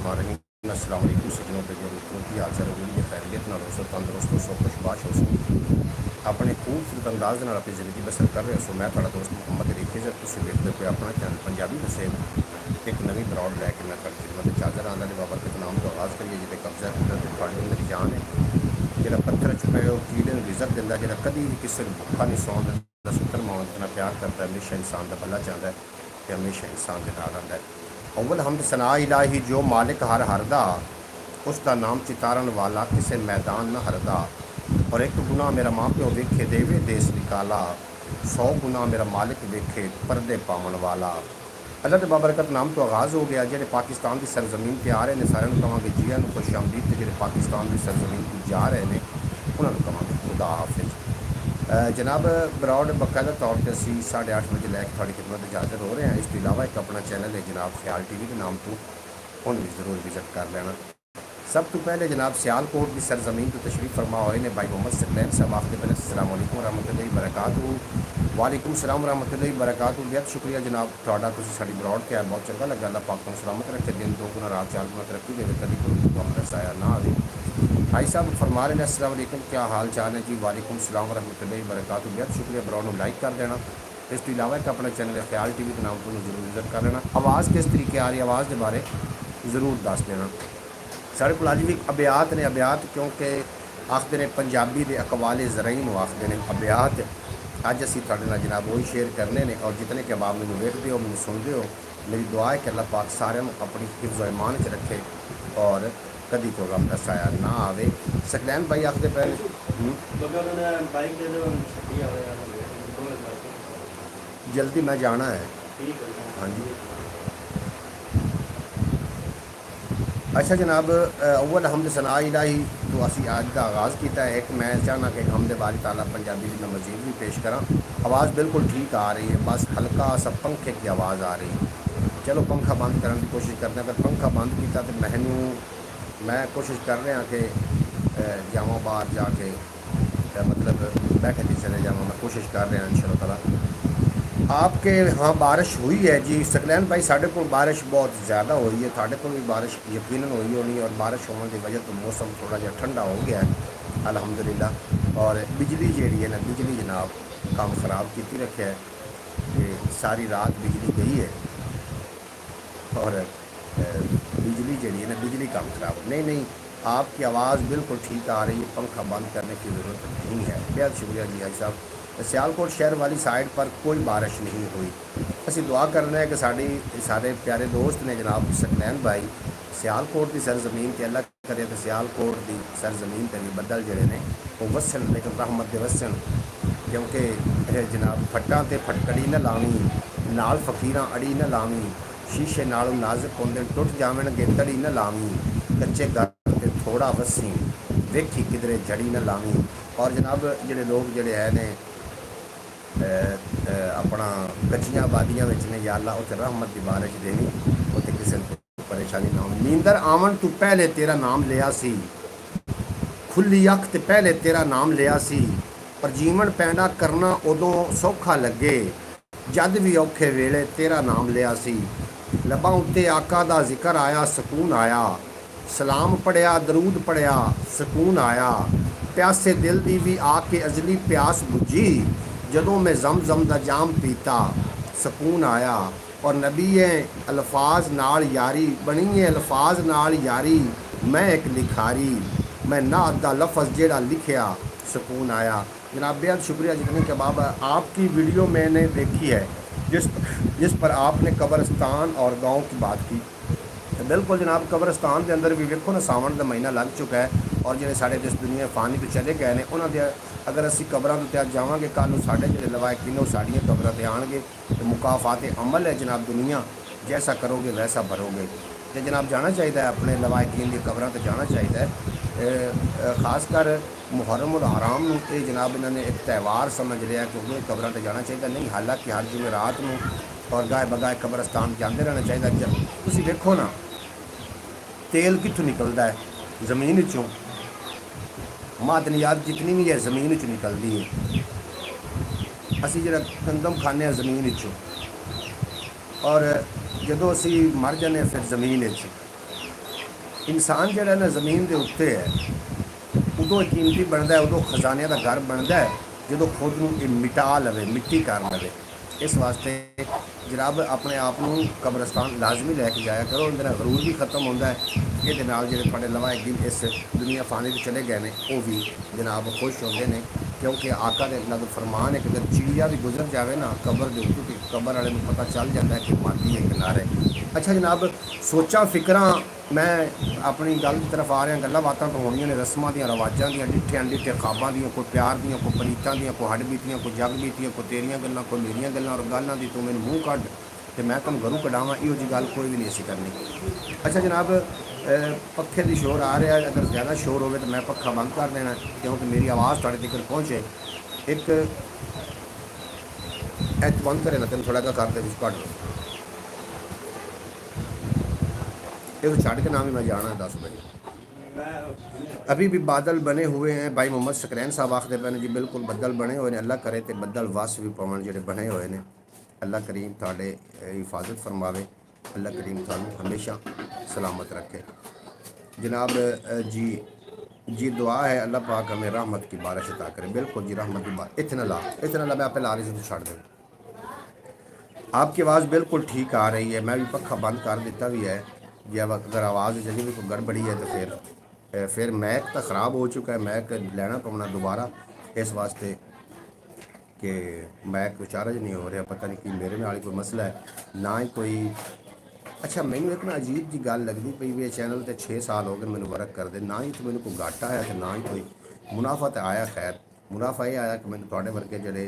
बिस्मिल्लाहिर्रहमानिर्रहीम। अस्सलाम वालेकुम सज्जनों पे जो मित्रों की हाजिर होगी खैरियत ना दोस्तों तंदुरुस्त सो खुशबाश हो अपने खूबसूरत अंदाज नाल अपनी ज़िंदगी बसर कर रहे हो। मैं थोड़ा दोस्त मुहम्मद रिफी सर तुम देखते हो अपना चैनल पंजाबी दसे एक नवी ब्रॉड लैके मैं थोड़ी खिदमत चादर आंदा ने बाबा के नाम तो आगाज़ करिए जिसे कब्जा कुदरत थोड़ी मेरी जान है जो पत्थर चुपे हो कीड़े रिजक दिता जो कभी भी किसी को भुखा नहीं सौन दिता सुतन मौन इतना प्यार करता है हमेशा इंसान का भला चाहता है कि हमेशा इंसान के नाल आंदा है। अव्वल हमद सना इलाही जो मालिक हर हरदा उसका नाम चितारन वाला किसे मैदान न हरदा। और एक गुना मेरा माँ प्यो वेखे देवे देश निकाला 100 गुना मेरा मालिक वेखे पर्दे पावन वाला। अल्लाह के बाबरकत नाम तो आगाज़ हो गया जेडे पाकिस्तान की सरजमीन पर आ रहे हैं सारे कहेंगे जिया खुश आमदीद तो जो पाकिस्तान की सरजमीन पर जा रहे हैं उन्होंने कहेंगे खुदा हाफिज। जनाब ब्रॉड बाकायदा तौर पर असी 8:30 बजे लैके थोड़ी खिदमत हाजिर हो रहे हैं। इसके अलावा एक अपना चैनल है जनाब ख्याल TV के नाम तो उन्हें भी जरूर विजिट कर लेना। सब तो पहले जनाब सियालकोट की सरजमीन तो तशरीफ़ फरमा हुए ने भाई मोहम्मद सकलैन साहब आखिर पहले अस्सलाम वालेकुम रहमतुल्लाहि बरकातहू। वालेकुम सलाम रहमतुल्लाहि बरकातहू। बेहद शुक्रिया जनाब थोड़ा साड़ी ब्रॉड के बहुत चंगा लगा। अल्लाह पाक को सलामत रखे दिन 2 गुना रात 4 गुना तरक्की दे कभी कोई रसाया ना आए। भाई साहब फरमा रहे हैं अस्सलाम वालेकुम क्या हाल चाल है जी। वालेकुम सलाम रहमतुल्लाहि बरकातहू। बेहद शुक्रिया ब्रॉड को लाइक कर देना। इसके अलावा एक अपना चैनल ख्याल TV के नाम को जरूर विजिट कर लेना। आवाज़ किस तरीके आ रही है आवाज़ के बारे ज़रूर दस देना। साढ़े को अज भी अभ्यात ने अभ्यात क्योंकि आखते ने पंजाबी के अकवाले ज़राइन आखते हैं अभ्यात अज असी थोड़े नाल जनाब वही शेयर करने ने। और जितने के अबाब मैंने वेखते हो मैंने सुनते हो मेरी दुआ है कि अल्लाह पाक सारे अपनी हिफ्ज़ ईमान च रखे और कभी को गम का साया ना आवे। सकलैन भाई आखते पहले जल्दी मैं जाना है। हाँ जी अच्छा जनाब अव्वल हमद सना इलाही तो असी आज का आगाज़ किया है। एक मैं चाहना कि हमद बारी ताला पंजाबी की मैं मजीद भी पेश करा। आवाज़ बिल्कुल ठीक आ रही है बस हल्का सा पंखे की आवाज़ आ रही है। चलो पंखा बंद करने की कोशिश करते हैं। अगर पंखा बंद किया तो मैं कोशिश कर रहा कि जावा बाहर जाके मतलब बैठे भी चले जावा मैं कोशिश कर रहा इंशाअल्लाह ताला। आपके हाँ बारिश हुई है जी सकलैन भाई साढ़े को बारिश बहुत ज़्यादा हुई है साढ़े को भी बारिश यकीनन हुई होनी और बारिश होने की वजह तो मौसम थोड़ा जहा ठंडा हो गया है अल्हम्दुलिल्लाह। और बिजली जी है ना बिजली जनाब काम ख़राब की रखे है कि सारी रात बिजली गई है और बिजली जी है ना बिजली काम ख़राब नहीं आपकी आवाज़ बिल्कुल ठीक आ रही है। पंखा बंद करने की ज़रूरत नहीं है। बेहद शुक्रिया जी भाई साहब। सियालकोट शहर वाली साइड पर कोई बारिश नहीं हुई। असी दुआ करना है कि सारे प्यारे दोस्त ने जनाब सकलैन भाई सियालकोट की सरजमीन के अल्लाह करे तो सियालकोट की सरजमीन पर भी बदल जड़े ने वो वसन लेकिन रहमत दे वसन क्योंकि जनाब फट्टां ते फटकड़ी न लावी नाल फकीरां अड़ी न लावी शीशे नालों नाजुक होंदे टुट जावणगे तड़ी न लावी कच्चे घर ते थोड़ा वसी वेखी किधरे जड़ी न लावी। और जनाब जोड़े लोग जोड़े है ने अपना कच्चियां आबादियां ने या अल्लाह उत्थे रहमत की बारिश देनी उत्थे किसी को परेशानी ना हो। नींदर आवन तो पहले तेरा नाम लिया सी खुली अख ते पहले तेरा नाम लिया सी पर जीवन पैदा करना उदों सौखा लगे जद भी औखे वेले तेरा नाम लिया सी। लबां उत्ते आका दा जिक्र आया सुकून आया सलाम पढ़िया दरूद पढ़िया सुकून आया प्यासे दिल दी भी आके अजली प्यास बुझी जदों मैं जम दा जाम पीता सुकून आया। और नबी अल्फाज नाल यारी बनी है अल्फाज नाल यारी मैं एक लिखारी मैं ना अद्धा लफज जेड़ा लिखिया सुकून आया। जनाब बेहद शुक्रिया जितने के बाबा आपकी वीडियो मैंने देखी है जिस पर आपने कब्रस्तान और गांव की बात की। बिल्कुल जनाब कब्रस्तान के अंदर भी वेखो ना सावन का महीना लग चुका है और जो साढ़े जिस दुनिया फानी तो चले गए हैं उन्होंने अगर असी कब्रों के तहत जावांगे कल साढ़े जो लवाकिन साड़ियाँ कब्रों पर आएंगे तो मुकाफात अमल है जनाब दुनिया जैसा करोगे वैसा भरोगे। तो जनाब जाना चाहिए अपने लवाकिन की कब्रों पर जाना चाहिए खासकर मुहर्रम और हराम ये जनाब इन्होंने एक त्यौहार समझ लिया क्योंकि कब्रों पर जाना चाहिए नहीं। हालांकि हर जुमेरात में और गाय बगाए कब्रस्तान जाते रहना चाहिए। तुम देखो ना तेल कितों निकलता है जमीन चों मादनियात जितनी भी है जमीन च निकलती है असी जरा गंदम खाने जमीन चों और जदों असी मर जाने फिर जमीन इंसान जिहड़ा ना ज़मीन के उत्ते है उदों कीमती बनता है, उदों खजाने का घर बनता है जो खुद को मिटा लवे, मिट्टी कर लवे। इस वास्ते जनाब अपने आप को कब्रस्तान लाजमी लैके जाया करो, उनका गरूर भी खत्म होता है। ये जो थोड़े लवा एक दिन इस दुनिया फाने से चले गए हैं वो भी जनाब खुश होते हैं, क्योंकि आका ने अल्लाह का फरमान है कि अगर चिड़िया भी गुजर जाए ना कबर के उत्तों, तो कबर वाले को पता चल जाता है कि माती है किनारे। अच्छा जनाब, सोचा फिक्र मैं अपनी गल की तरफ आ रहा, गल्लां बातां तो होनियां ने रस्मां दियां रवाजां दियां, डिठे अनडिठे ख्वाबां दियां, कोई प्यार दियां, कोई प्रीतां दियां, कोई हड बीतियां, कोई जग बीतियां, कोई तेरियां गल्लां, कोई मेरियां गल्लां, और गल्लां दी तू मैनूं मूँह कढ तो मैं तुम घरों कढावां, इहो जी गल कोई भी नहीं असीं करनी। अच्छा जनाब, पखे की शोर आ रहा है, अगर ज़्यादा शोर हो तो मैं पखा बंद कर देना, क्योंकि मेरी आवाज़ तुहाडे तक पहुँचे। एक बंद करे ना, तेन थोड़ा जा कर दे कट लो, ये तो छड़ के नाम ही मैं जाना है 10 बजे। अभी भी बादल बने हुए हैं, भाई मोहम्मद सकरैन साहब आखते पे जी बिल्कुल बदल बने हुए हैं, अल्लाह करे तो बदल वस भी पवन जो बने हुए हैं। अल्लाह करीम थाड़े हिफाजत फरमावे, अल्लाह करीम थानू हमेशा सलामत रखे। जनाब जी दुआ है अल्लाह पाक हमें रहमत की बारिश अता करे। बिल्कुल जी रहमत की बारिश। इतना ला मैं आप ला रही थी, छड़ दे। आपकी आवाज़ बिल्कुल ठीक आ रही है, मैं भी पखा बंद कर दिता भी है। जब अगर आवाज़ जल्दी भी कोई गड़बड़ी है तो फिर मैक तो ख़राब हो चुका है, मैक लेना पवना दोबारा, इस वास्ते कि मैक चार्ज नहीं हो रहा, पता नहीं कि मेरे नाल कोई मसला है ना ही कोई। अच्छा मैनू एक ना अजीब जी गल लगती पई भी, चैनल तो 6 साल हो गए मैंने वर्क करते, ना ही तो मैंने कोई घाटा आया तो ना ही कोई मुनाफा तो आया। खैर मुनाफा ये आया कि मैंने थोड़े वर्गे जोड़े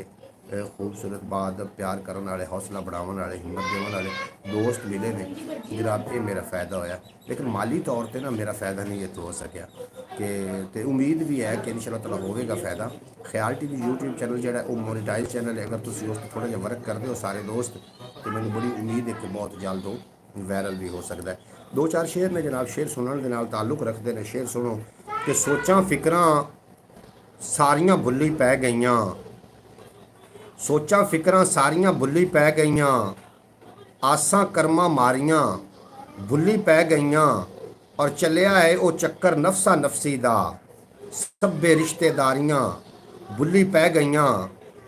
खूबसूरत बाद प्यार करने वाले, हौसला बढ़ाने वाले, हिम्मत देने वाले दोस्त मिले ने, जनाब ये मेरा फ़ायदा होया। लेकिन माली तौर पर ना मेरा फ़ायदा नहीं ये तो हो सकिया कि उम्मीद भी है कि इंशाअल्लाह ताला होगा फ़ायदा। ख्याल टीवी यूट्यूब चैनल जो वो मोनेटाइज चैनल है, अगर तुम उस थोड़ा जहा वर्क करते हो सारे दोस्त, तो मैंने बड़ी उम्मीद है कि बहुत जल्द हो वायरल भी हो सकता है। 2-4 शेर ने जनाब, शेर सुनने के नाल ताल्लुक रखते हैं। शेर सुनो कि सोचा फिक्र सारियां भुल्ली पै गईयां, सोचा फिक्र सारियां भुल्ली पै गईयां, आसां कर्मां मारियां भुल्ली पै गईयां, और चलिया है वो चक्कर नफसा नफसी दा, सब्बे रिश्तेदारियां भुल्ली पै गईयां,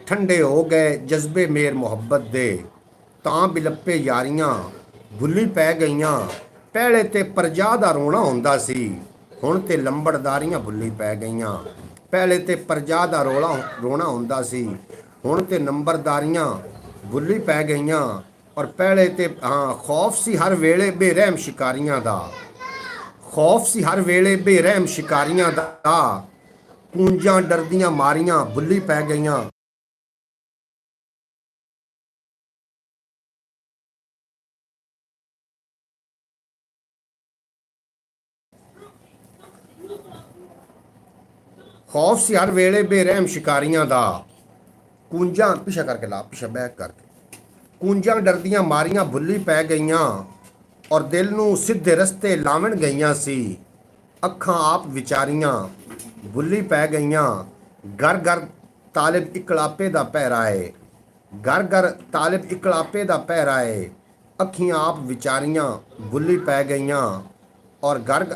ठंडे हो गए जज्बे मेर मुहब्बत दे, तां बिलप्पे यारियां भुल्ली पै गईयां, पहले ते परजा दा रोना हुंदा सी, हुण ते लंबड़दारियां भुल्ली पै गईयां, पहले ते परजा दा रोना हुंदा सी, हुण ते नंबरदारियां भुल्ली पै गईयां, और पहले ते खौफ सी हर वेले बेरहम शिकारियां दा, खौफ सी हर वेले बेरहम शिकारियां दा, कूंजां डरदियां मारियां भुल्ली पै गईयां। खौफ सी हर वेले बेरहम शिकारियां दा, कूंजां पिछा करके ला, पिछा बैक करके, कूंजां डरदियां मारियां भुल्ली पै गईयां, और दिल नूं सीधे रस्ते लावण गईयां सी, अखां आप विचारियां भुल्ली पै गईयां, घर घर तालिब इकलापे दा पहरा है, घर घर तालिब इकलापे दा पहरा है, अखियां आप विचारियां भुल्ली पै गईयां, और घर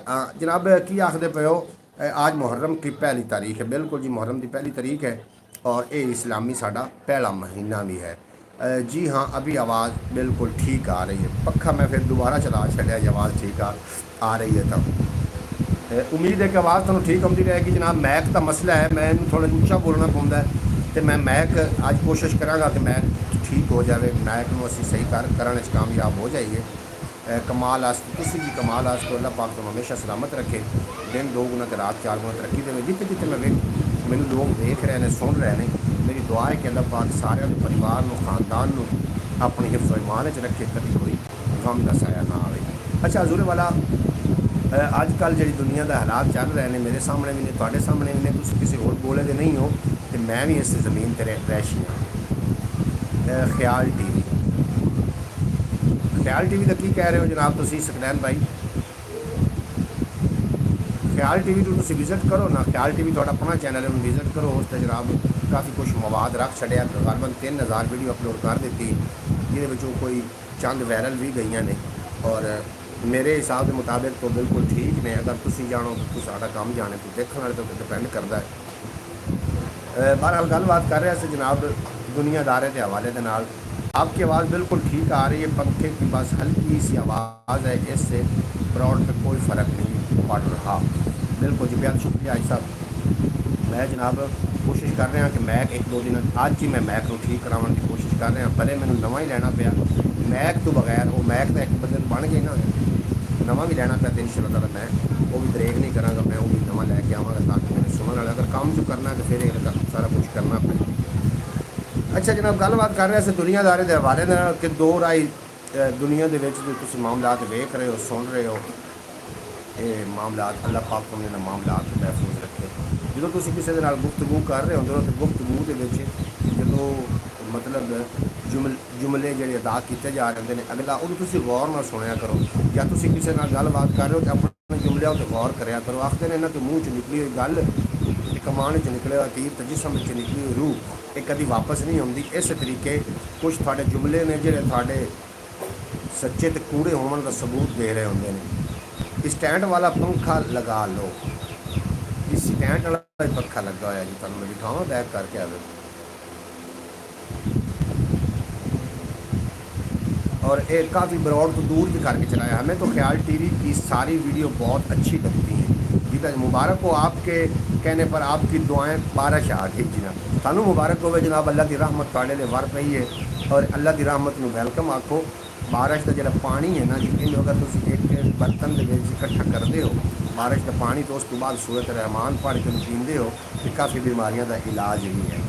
जनाब की आखदे पे हो, आज मुहर्रम की पहली तारीख है। बिल्कुल जी मुहर्रम की पहली तारीख है, और ये इस्लामी साडा पहला महीना भी है। जी हाँ, अभी आवाज़ बिल्कुल ठीक आ रही है। पखा मैं फिर दोबारा चला छड़िया, आवाज़ ठीक आ रही है। तो उम्मीद है कि आवाज़ तुहानूं ठीक आती रहेगी। जनाब मैक का मसला है, मैं थोड़ा ऊँचा बोलना पौंदा है, तो मैं मैक अज कोशिश कराँगा कि मैक ठीक हो जाए, मैक में असीं सही करने कामयाब हो जाइए। कमाल आस्ते किसी भी कमाल आस्ते अल्लाह पाक तुम हमेशा सलामत रखे, दिन 2 गुना तो रात 4 गुना तरक्की दे। जिते जिते मैनू लोग देख रहे हैं, सुन रहे हैं, मेरी दुआ है कि अल्लाह पाक सारे परिवार को, खानदान को अपनी हिफ्ज़ ईमान च रखे, कभी कोई गम का साया ना आए। अच्छा हजूर वाला, अजकल जी दुनिया के हालात चल रहे हैं, मेरे सामने भी ने, तुहाडे सामने भी ने, तुम किसी होर बोले दे नहीं हो, तो मैं भी इस ज़मीन पर रैशी हाँ। ख्याल टीवी, ख्याल टीवी का की कह रहे हो जनाब तुम सकलैन भाई? ख्याल टीवी तो तुम विजिट करो ना, ख्याल टीवी थोड़ा अपना चैनल है, विजिट करो। उस जनाब काफ़ी कुछ मवाद रख छड़िया, तकरीबन 3000 वीडियो अपलोड कर दी, जिद कोई चंद वायरल भी गई ने, और मेरे हिसाब के मुताबिक तो बिल्कुल ठीक ने। अगर तुम जानो तो साडा काम जाने तो देखने वाले तो डिपेंड करता है। बहरहाल गलबात कर रहे थे जनाब दुनियादारे के हवाले के नाल। आपकी आवाज़ बिल्कुल ठीक आ रही है, पंखे की बस हल्की सी आवाज़ है, इससे ब्रॉड पे कोई फ़र्क नहीं पड़ रहा। बिल्कुल जी, बेहद शुक्रिया आई साहब। मैं जनाब कोशिश कर रहा कि मैक एक दो दिन अज ही मैं मैक को ठीक कराने की कोशिश कर रहा, पहले मैंने नवा ही लेना पाया मैक तो बगैर। वो मैक तो एक बंदे बन गई ना, नवा भी लेना पाया। इंशाअल्लाह ताला मैं वो भी ब्रेक नहीं कराँगा, मैं वो भी नवा लैके आवागा ताकि मैंने सुनने वाला अगर काम जो करना है तो फिर सारा कुछ करना पाए। अच्छा जनाब गलबात कर रहे थे दुनियादारी के हवाले कि दो राई दुनिया के जो मामलात वेख रहे हो सुन रहे हो, ये मामलात अल्लाह पाक तुमने ना मामलात महफूज रखे। जो तुम किसी के गुफ्तगू कर रहे होंगे तो गुफ्तगू के जो मतलब जुमले जो अदा किए जा रहे हैं अगला वो गौर ना सुनिया करो, या किसी गलबात कर रहे हो तो अपने जुमलिया पर गौर कराया करो। आखते हैं इन्हों के मूँह च निकली हुई गल, कमान च निकले हुआ तीर, तो जिसम च निकली हुई रूह एक कभी वापस नहीं आती। इस तरीके कुछ थोड़े जुमले ने जो थोड़े सच्चे तो कूड़े होने का सबूत दे रहे होंगे। स्टैंड वाला पंखा लगा लो, इस स्टैंड वाला पंखा लगा हुआ जी, तुम मैं दिखावा बैक करके आवे। और एक काफ़ी ब्रॉड तो दूर भी करके चलाया। हमें तो ख्याल टीवी की सारी वीडियो बहुत अच्छी लगती हैं। ठीक है, मुबारक हो आपके कहने पर, आपकी दुआएं बारिश आ गई जनाब। सानू मुबारक हो जनाब, अल्लाह की रहमत थोड़े लिए वर रही है और अल्लाह की रहमत में वेलकम आखो। बारिश का जो पानी है ना जी, इन अगर तुम एक बर्तन के इकट्ठा करते हो बारिश का पानी, तो उसके बाद सूरत रहमान पढ़ के पीते हो तो काफ़ी बीमारियों का इलाज भी है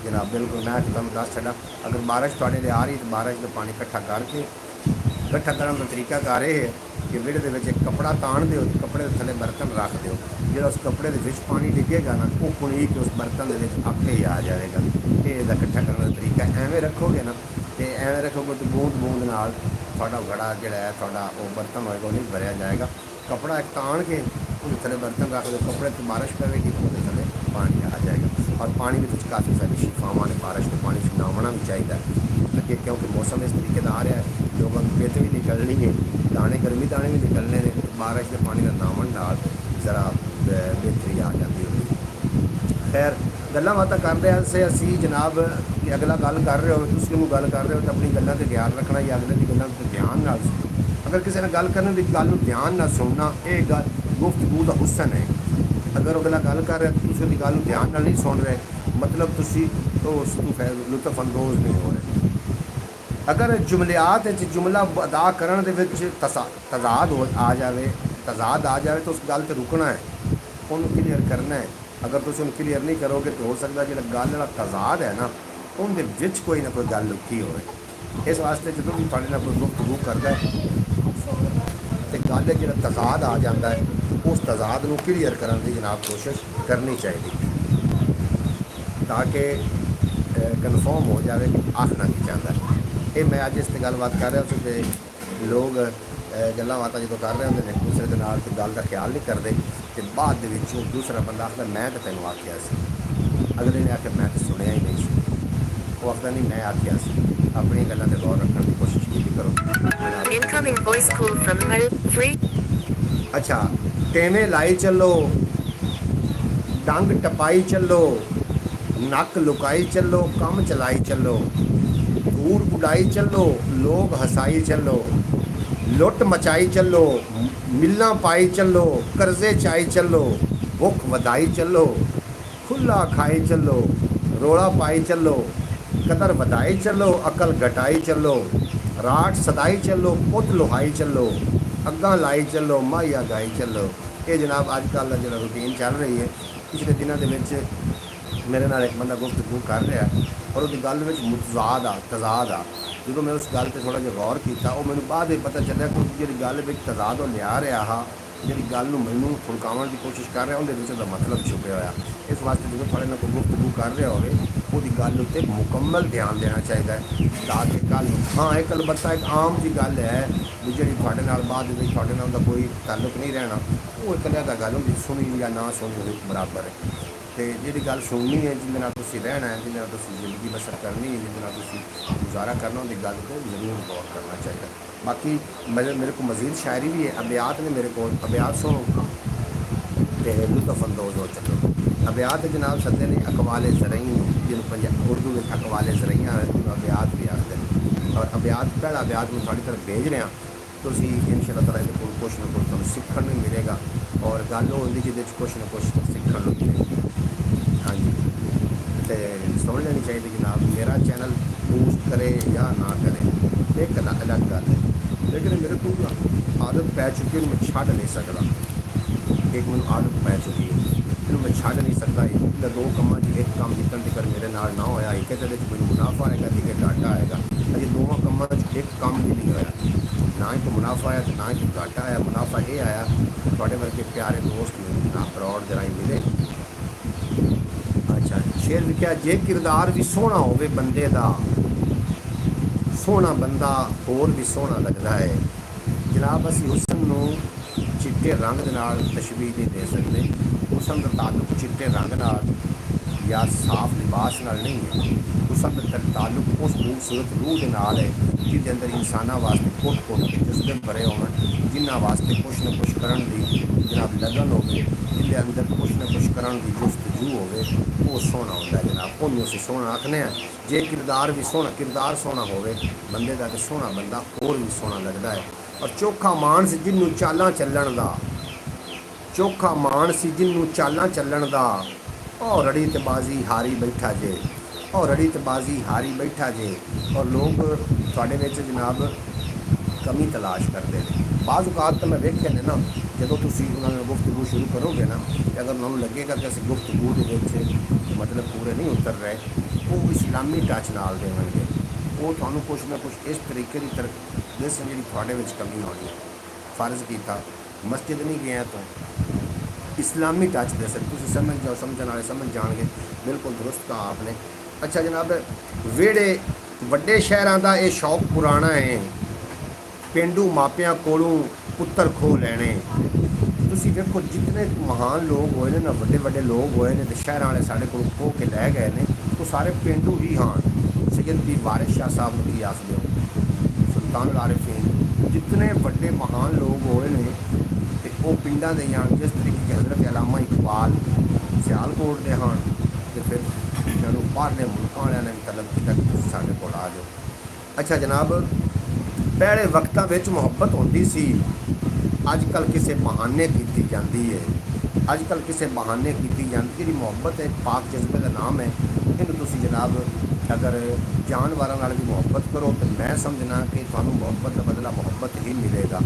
जनाब। बिल्कुल मैं तुम दस छड़ा, अगर बारिश थोड़े लिए आ रही तो बारिश का पानी इकट्ठा करके इकट्ठा करने का तरीका कार है कि विहड़े के एक कपड़ा तान दो, कपड़े के थले बर्तन रख दो, जो उस कपड़े के पानी डिगेगा ना वो पुनी के उस बर्तन के आपे ही आ जाएगा। ये इकट्ठा करने का तरीका एवं रखोगे ना, तो एवं रखोगे तो बूंद बूंद नाल थोड़ा घड़ा जोड़ा है थोड़ा वो बर्तन होएगा वो नहीं भरया जाएगा। कपड़ा एक तान के उस थले बर्तन रख दो, कपड़े तो बारिश पवेगी तो वो थले पानी आ जाएगा। और पानी भी कुछ काफ़ी सारी शिफावान ने बारिश के पानी से नहाना भी चाहिए अगे, क्योंकि मौसम इस तरीके का आ रहा है, लोगों की पेट भी निकलनी है, दाने गर्मी दाने भी निकलने ने, बारिश के पानी का नामन नाल ज़रा बेहतरी आ जाती होगी। खैर गल्लां बातां कर रहे से असी जनाब कि अगला गल कर रहे हो तुम गल कर रहे हो तो अपनी गल्लां ते ध्यान रखना या अगले की गल्लां ते ध्यान नाल सुनो। अगर किसी ने गल करने की गल ध्यान ना सुनना, ये गल गुफ्तगू का हुसन है। अगर अगला गल कर रहे तो तुम उसकी गल ध्यान नाल नहीं सुन रहे, मतलब तुम तो उस लुत्फ अंदोज नहीं हो रहे। अगर जुमलियात जुमला अदा करने के तजाद आ जाए, तजाद आ जाए तो उस गल तो रुकना है, उन्होंने क्लीयर करना है। अगर तुम उन्हें क्लीयर नहीं करोगे तो हो सकता जो गल वाला तजाद है ना उनके कोई ना कोई गल लुकी हो। इस वास्ते जो भी थोड़े ना कोई गुफ्तगू करता है तो गल जो तजाद आ जाता है उस तजाद को क्लीयर करने की जनाब कोशिश करनी चाहिए ताकि कन्फर्म हो जाए कि आखना नहीं चाहता है। ये मैं अज इस गलबात कर रहा कि लोग गल्लां बातां जो कर रहे होंगे एक दूसरे के नाल गल का ख्याल नहीं करते, तो बाद दूसरा बंदा आखिर मैं तो तेन आख्या सी, अगले ने आख्या मैं तो सुनिया ही नहीं सी, वो आखिर नहीं मैं आख्या सी। अपनी गल्लां ते गौर रखने की कोशिश की करो। अच्छा टेने लाई चलो, डंग टपाई चलो, नक लुकाई चलो, कम चलाई चलो, धूड़ उड़ाई चलो, लोग हसाई चलो, लुट मचाई चलो, मिलना पाई चलो, कर्जे चाई चलो, भुख वधाई चलो, खुला खाई चलो, रोड़ा पाई चलो, कदर वधाई चलो, अकल घटाई चलो, राट सदाई चलो, पुत लुहाई चलो, अग्गा लाई चलो, माहिया गाई चलो। ये जनाब अजकल का जो रूटीन चल रही है। पिछले दिनों के मेरे नाल एक बंदा गुफ्तगू कर रहा और उसकी गल में मुतजाद आ तजाद आ, जो मैं उस गल पर थोड़ा जिहा गौर किया वो मैंने बाद में पता चलिया कि जी गल में तजाद वो लिया रहा हा, जी गल मैनू फुलकावन की कोशिश कर रहा उन्हें उसका मतलब छुपया होया। इस वास्ते जो थोड़े ना कोई गुफ्तगू कर रहा हो वो गल उत्ते मुकम्मल ध्यान देना चाहिए ताकि कल हाँ एक अलबत्ता एक आम जी गल है भी जी थोड़े नाल बाद में थोड़े नाल कोई ताल्लुक नहीं रहना, वो एक अलग गल होंगी, सुनी या ना सुनी बराबर है। ਤੇ ਜਿਹੜੀ ਗੱਲ ਸੁਣਨੀ ਹੈ, ਜਿਹਦੇ ਨਾਲ ਤੁਸੀਂ ਰਹਿਣਾ ਹੈ, ਜਿਹਦੇ ਨਾਲ ਤੁਸੀਂ ਜ਼ਿੰਦਗੀ ਬਸਰ ਕਰਨੀ ਹੈ, ਜਿਹਦੇ ਨਾਲ ਤੁਸੀਂ ਗੁਜ਼ਾਰਾ करना, उनकी गल को जरूर गौर करना चाहिए। बाकी मेरे को मजीद शायरी भी है, अबियात ने मेरे को, अबियात सुनो तो लुत्फ अंदोज हो चलो। अबियात जनाब सदे ने अकवाले ज़रई, जिन्होंने उर्दू में अकवाले ज़रईया अबियात भी आखते हैं। और अबियात पहला अबियात में थोड़ी तरफ भेज रहे हैं, तो इंशाअल्लाह ताला इहदे कोल कुछ ना कुछ तुहानूं सीखण नूं मिलेगा। और गल वो होंदी जिहदे कुछ ना कुछ सीखण नूं मिलेगा। हाँ जी, तो समझ लेनी चाहिए जनाब, मेरा चैनल बूस्ट करे या ना करे एक अलग गल है, लेकिन मेरे को आदत पै चुकी है, मैं छड्ड नहीं सकता। एक मैं आदत पै चुकी है, फिर मैं छड्ड नहीं सकता। इन्हें दो कामों एक काम जितन तक मेरे नाल ना होया, एक कोई मुनाफा आएगा, एक घाटा आएगा। अजे दोवां कामों एक काम भी नहीं होया, ना ही कोई मुनाफा आया तो ना ही कोई घाटा आया। मुनाफा ये आया थोड़े वर्गे प्यारे दोस्त ना फ्रॉड जराई मिले। अच्छा, शेर लिखा, जे किरदार भी सोहना होवे बंदे दा, सोहना बंदा होर भी सोहना लगता है। जनाब असीं हुसन नूं चिट्टे रंग दे नाल तशबीह नहीं दे सकते। हुसन दा ताल्लुक चिट्टे रंग नाल या साफ लिबास नाल नहीं है। हुसन दा ताल्लुक उस खूबसूरत रूह दे नाल है जिहदे अंदर इंसानां वास्ते कुट के जज्बे भरे होवन, जिन्हां वास्ते कुछ न कुछ करन दी जनाब लगन होवे, जिहदे अंदर कुछ न कुछ करन दी जुस्तजू होवे, वो सोहना होंदा है जनाब। उन्हें असीं सोहना आखने हैं। जे किरदार भी सोहना, किरदार सोहना होवे बंदे का, तो सोहना बंदा होर भी सोहना लगता है। और चोखा मानस जिन्हों चालां चलण दा, चोखा मानस जिन्हों चालां चलण दा, और रड़ी ते बाजी हारी बैठा जे, और रड़ी ते बाजी हारी बैठा जे। और लोग तुहाडे विच जनाब कमी तलाश करते हैं। बाज़ औकात तो मैं वेख्या ने ना, जो तुसीं उन्हां नाल गुफ्तगू शुरू करोगे ना, तो अगर उन्होंने लगेगा कि असीं गुफ्तगू दे विच मतलब पूरे नहीं उतर रहे, वो इस्लामी टच नाल देवणगे। वो तुहानूं कुछ ना कुछ इस तरीके की तरदस जी थोड़े कमी होनी है। फर्ज किया मस्जिद नहीं गया तो इस्लामी टच दे सकते, तुम समझ जाओ, समझने वाले समझ जाएंगे। बिल्कुल दुरुस्त कहा आपने। अच्छा जनाब, वेड़े वड्डे शहरों का यह शौक पुराना है, पेंडू मापिया कोलों पुत्र खो लैने। तुसीं देखो जितने महान लोग होए ना, वड्डे वड्डे लोग होए ने, तो शहर वाले साढ़े को खो के लै गए ने, वो सारे पेंडू ही हाँ। सैयद भी वारिस शाह साहब की आखदे हो, सुल्तान आरिफीन, जितने बड़े महान लोग होए ने, तो वो पिंडा दे हाँ। जिस तरीके के हज़रत अल्लामा इकबाल सियालकोट के हाँ, तो फिर इन्होंने बाहरले मुल्कों वाले ने भी तलब किया कि तुसीं साडे कोल आ जाओ। अच्छा जनाब, पहले वक्तां विच मुहब्बत होंदी सी, अजकल किसी बहाने की जाती है। अजकल किसी बहाने की जाती, जी मुहब्बत एक पाक जज्बे का नाम है। इन्हूं तुसीं जनाब अगर जानवरों नाल भी मुहब्बत करो, तो मैं समझना कि तुहानूं मुहब्बत का बदला मुहब्बत ही मिलेगा।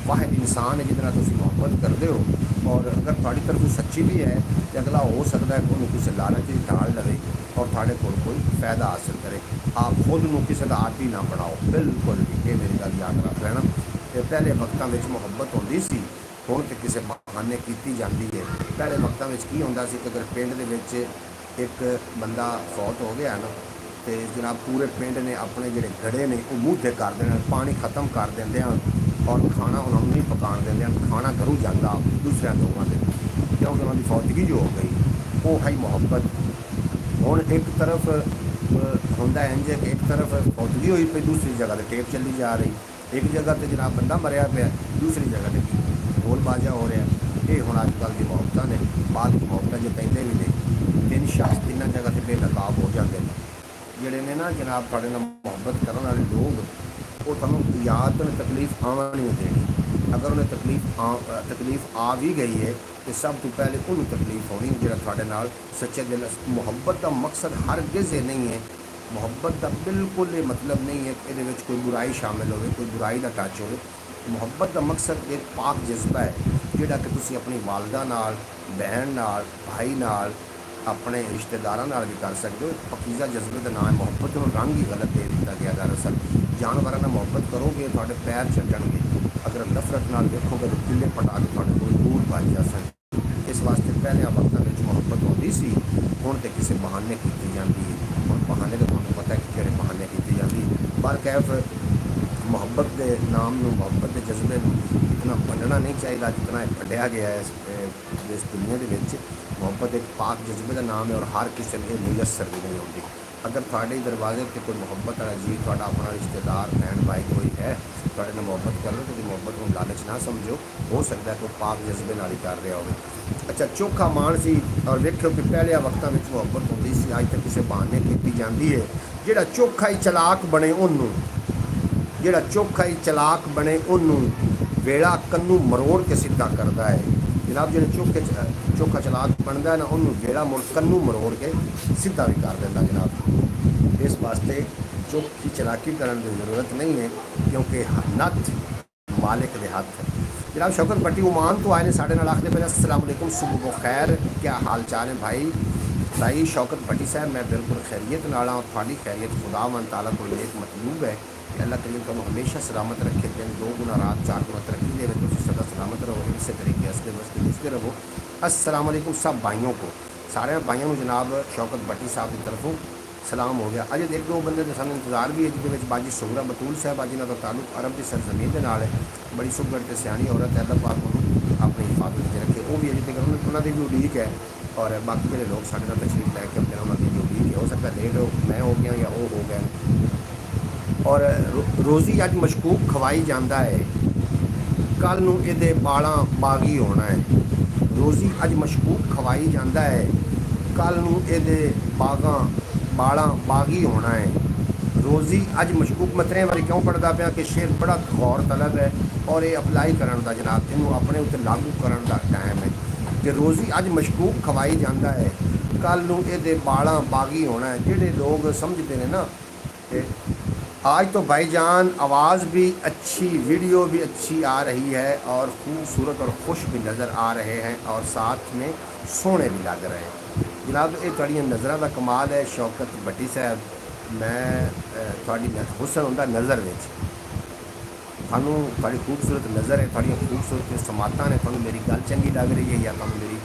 वाहिद इंसान है जिहदे नाल तुसीं मुहब्बत करते हो, और अगर तुहाडी तरफ सच्ची भी है, तो अगला हो सकता है कि उन्होंने किसी लालच में डाल लवे और तुहाडे कोल कोई फायदा हासिल करे। आप खुद नूं किसी का आदी ना बनाओ, बिल्कुल भी। ये मेरी गल याद रख लेना। तो पहले वक्तां विच मुहब्बत होंदी सी, हुण ते किसी बहाने की जाती है। पहले वक्तां विच की हुंदा सी कि अगर पिंड दे विच एक बंदा फौत हो गया ना, तो जनाब पूरे पिंड ने अपने जोड़े गड़े ने वो मूँह कर देना, पानी खत्म कर देंगे और खाना उन्होंने नहीं पकान देंगे। खाना घरों जाता दूसरे लोगों के, क्योंकि उन्होंने फौतगी जो हो गई, वो है मुहब्बत। हुण एक तरफ होंदा इंज कि एक तरफ फौतगी हुई पई, दूसरी जगह तो टेप चली जा रही, एक जगह तो जनाब बंदा मरिया पे, दूसरी जगह तो ढोल बाजा हो रहा। ये हुण अजकल की मुहब्बतां ने, बाद की मुहब्बतां जो कहते भी ने, तीन शख्स तीनों जगह से बेनकाब हो जाते हैं। जोड़े ने ना जनाब थोड़े नाल मुहब्बत करने वाले लोग, वो तुहानूं याद तो तकलीफ आवा नहीं देनी। अगर उन्हें तकलीफ आ भी गई है, तो सब तो पहले उन्होंने तकलीफ होनी जो थोड़े नाल सच्चे दिल। मुहब्बत का मकसद हरगिज़ ये नहीं है, मुहब्बत का बिल्कुल ये मतलब नहीं है कि ये कोई बुराई शामिल हो, कोई बुराई का टच हो। मुहब्बत का मकसद एक पाक जज्बा है, जोड़ा कि तुसीं अपनी वालदा नाल, बहन नाल, भाई नाल, अपने रिश्तेदारों भी कर सकते हो। पकीज़ा जज्बे का नाम है मुहब्बत। में रंग ही गलत दे दिता गया। दरअसल जानवरों नाल मुहब्बत करोगे थोड़े पैर छड्डणगे, अगर नफरत नाल देखोगे तो किले पटा के थोड़े कोल दूर भज जासन। इस वास्ते पहले वक्तों में मुहब्बत होती सी, हुण तो किसी बहाने की जाती है। हुण बहाने तो तुहानूं पता है कि किहड़े बहाने की जाती। पर कैफ मुहब्बत मुहब्बत के नाम नूं, मुहब्बत के जज्बे नूं इतना वंडना नहीं चाहिए जितना वंडिया गया है इस दुनिया के विच। मुहब्बत एक पाक जज्बे का नाम है और हर किसी को मुयसर भी नहीं होती। अगर थोड़े दरवाजे पर कोई मुहब्बत वाला जी थोड़ा अपना रिश्तेदार भैन भाई कोई है थोड़े नाल मुहब्बत कर लो तो मुहब्बत को लालच ना समझो, हो सकता है कोई पाक जज्बे नाल ही कर रहा हो। अच्छा चोखा मान सी और वेखो कि पहले वक्तों में मुहब्बत होती सी, अज तक किसी बहाने की जाती है। जिहड़ा चोखा ही चलाक बने उन्होंने, जिहड़ा चोखा ही चलाक बने उन्होंने वेला कन्नू मरोड़ के सीधा करता है। जनाब जो चोखा चलाक बनता है ना उन्होंने वेला मुड़ कन्नू मरोड़ के सीधा भी कर देता जनाब। इस वास्ते चोखी चलाकी करने की जरूरत नहीं है क्योंकि नत मालिक के हाथ है। जनाब शौकत भट्टी उमान तो आए ने साढ़े नाल आखते पे अस्सलाम वालेकुम सुबह खैर, क्या हाल चाल है भाई शौकत भट्टी साहब मैं बिल्कुल खैरियत नाल हाँ। थोड़ी खैरियत खुदा मन ताला को एक मतलूब है कि अल्लाह करीम तुम हमेशा सलामत रखे, दिन 2 गुना रात 4 गुना तरक्की दे, तुम सदा सलामत रहो, इसी तरीके हंसते बसते गुजते रहो। अस्सलाम वालेकुम सब भाइयों को, सारे भाइयों को जनाब शौकत भट्टी साहब की तरफों सलाम हो गया। अजे एक 2 बंदे सानू इंतजार भी है जिहदे बाजी सुगरा बतूल साहब जिन्हों का ताल्लुक अरब की सरजमीन के नाल है। बड़ी सुगड़ ते सियाणी औरत है, अल्लाह पाक उन्होंने अपनी हिफाजत च रखे। वो भी अजे तक उन्होंने भी उड़ीक है और बाकी जो लोग साढ़े नाल तशरीफ लैके अपने उन्होंने भी उड़ीक है। हो सकता है लेट हो, मैं हो गया या वो हो गया। और रोज़ी अज मशकूक खवाई जाता है, कल नूं इहदे बालां बागी होना है। रोज़ी अज मशकूक खवाई जाता है, कल नूं इहदे बालां बागी होना है। रोज़ी अज मशकूक मतरे वाली क्यों पढ़ता पाया कि शेर बड़ा गौर तलब है और ये अपलाई करने का जनाब इनू अपने उत्ते लागू करने का टाइम है कि रोज़ी अज मशकूक खवाई जाता है, कल नूं इहदे बालां बागी होना है। जिहड़े लोग समझते हैं ना कि आज तो भाईजान आवाज़ भी अच्छी, वीडियो भी अच्छी आ रही है और खूबसूरत और खुश भी नज़र आ रहे हैं और साथ में सोने भी लग रहे हैं। जनाब ये थोड़ी नज़र का कमाल है शौकत भट्टी साहब। मैं थोड़ी हुसन होंदा नज़र में, थानू थोड़ी खूबसूरत नज़र है, थोड़ी खूबसूरत समातां ने, थानू मेरी गल चंगी लग रही है या थानू मेरी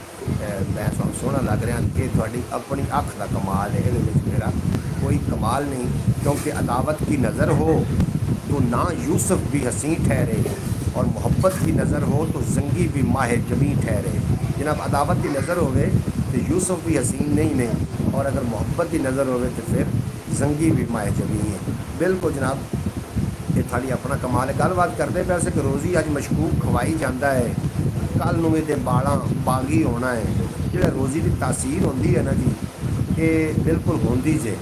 मैं थानू सोहना लग रहा, ये थोड़ी अपनी अख का कमाल है। ये मेरा कोई कमाल नहीं, क्योंकि अदावत की नज़र हो तो ना यूसुफ भी हसी ठहरे और मोहब्बत की नज़र हो तो जंगी भी माह जमी ठहरे। जनाब अदावत की नज़र होवे तो यूसुफ भी हसीन नहीं और अगर मोहब्बत की नज़र होवे तो फिर जंगी भी माह जमी है। बिल्कुल जनाब ये थाली अपना कमाल है। गलबात करते पैसे कि रोज़ी अज मशकूक खवाई जाता है, कल नूं इहदे बालां बागी होना है। जिहड़ा रोज़ी की तासीर होंदी है ना जी, ये बिल्कुल होंदी जे।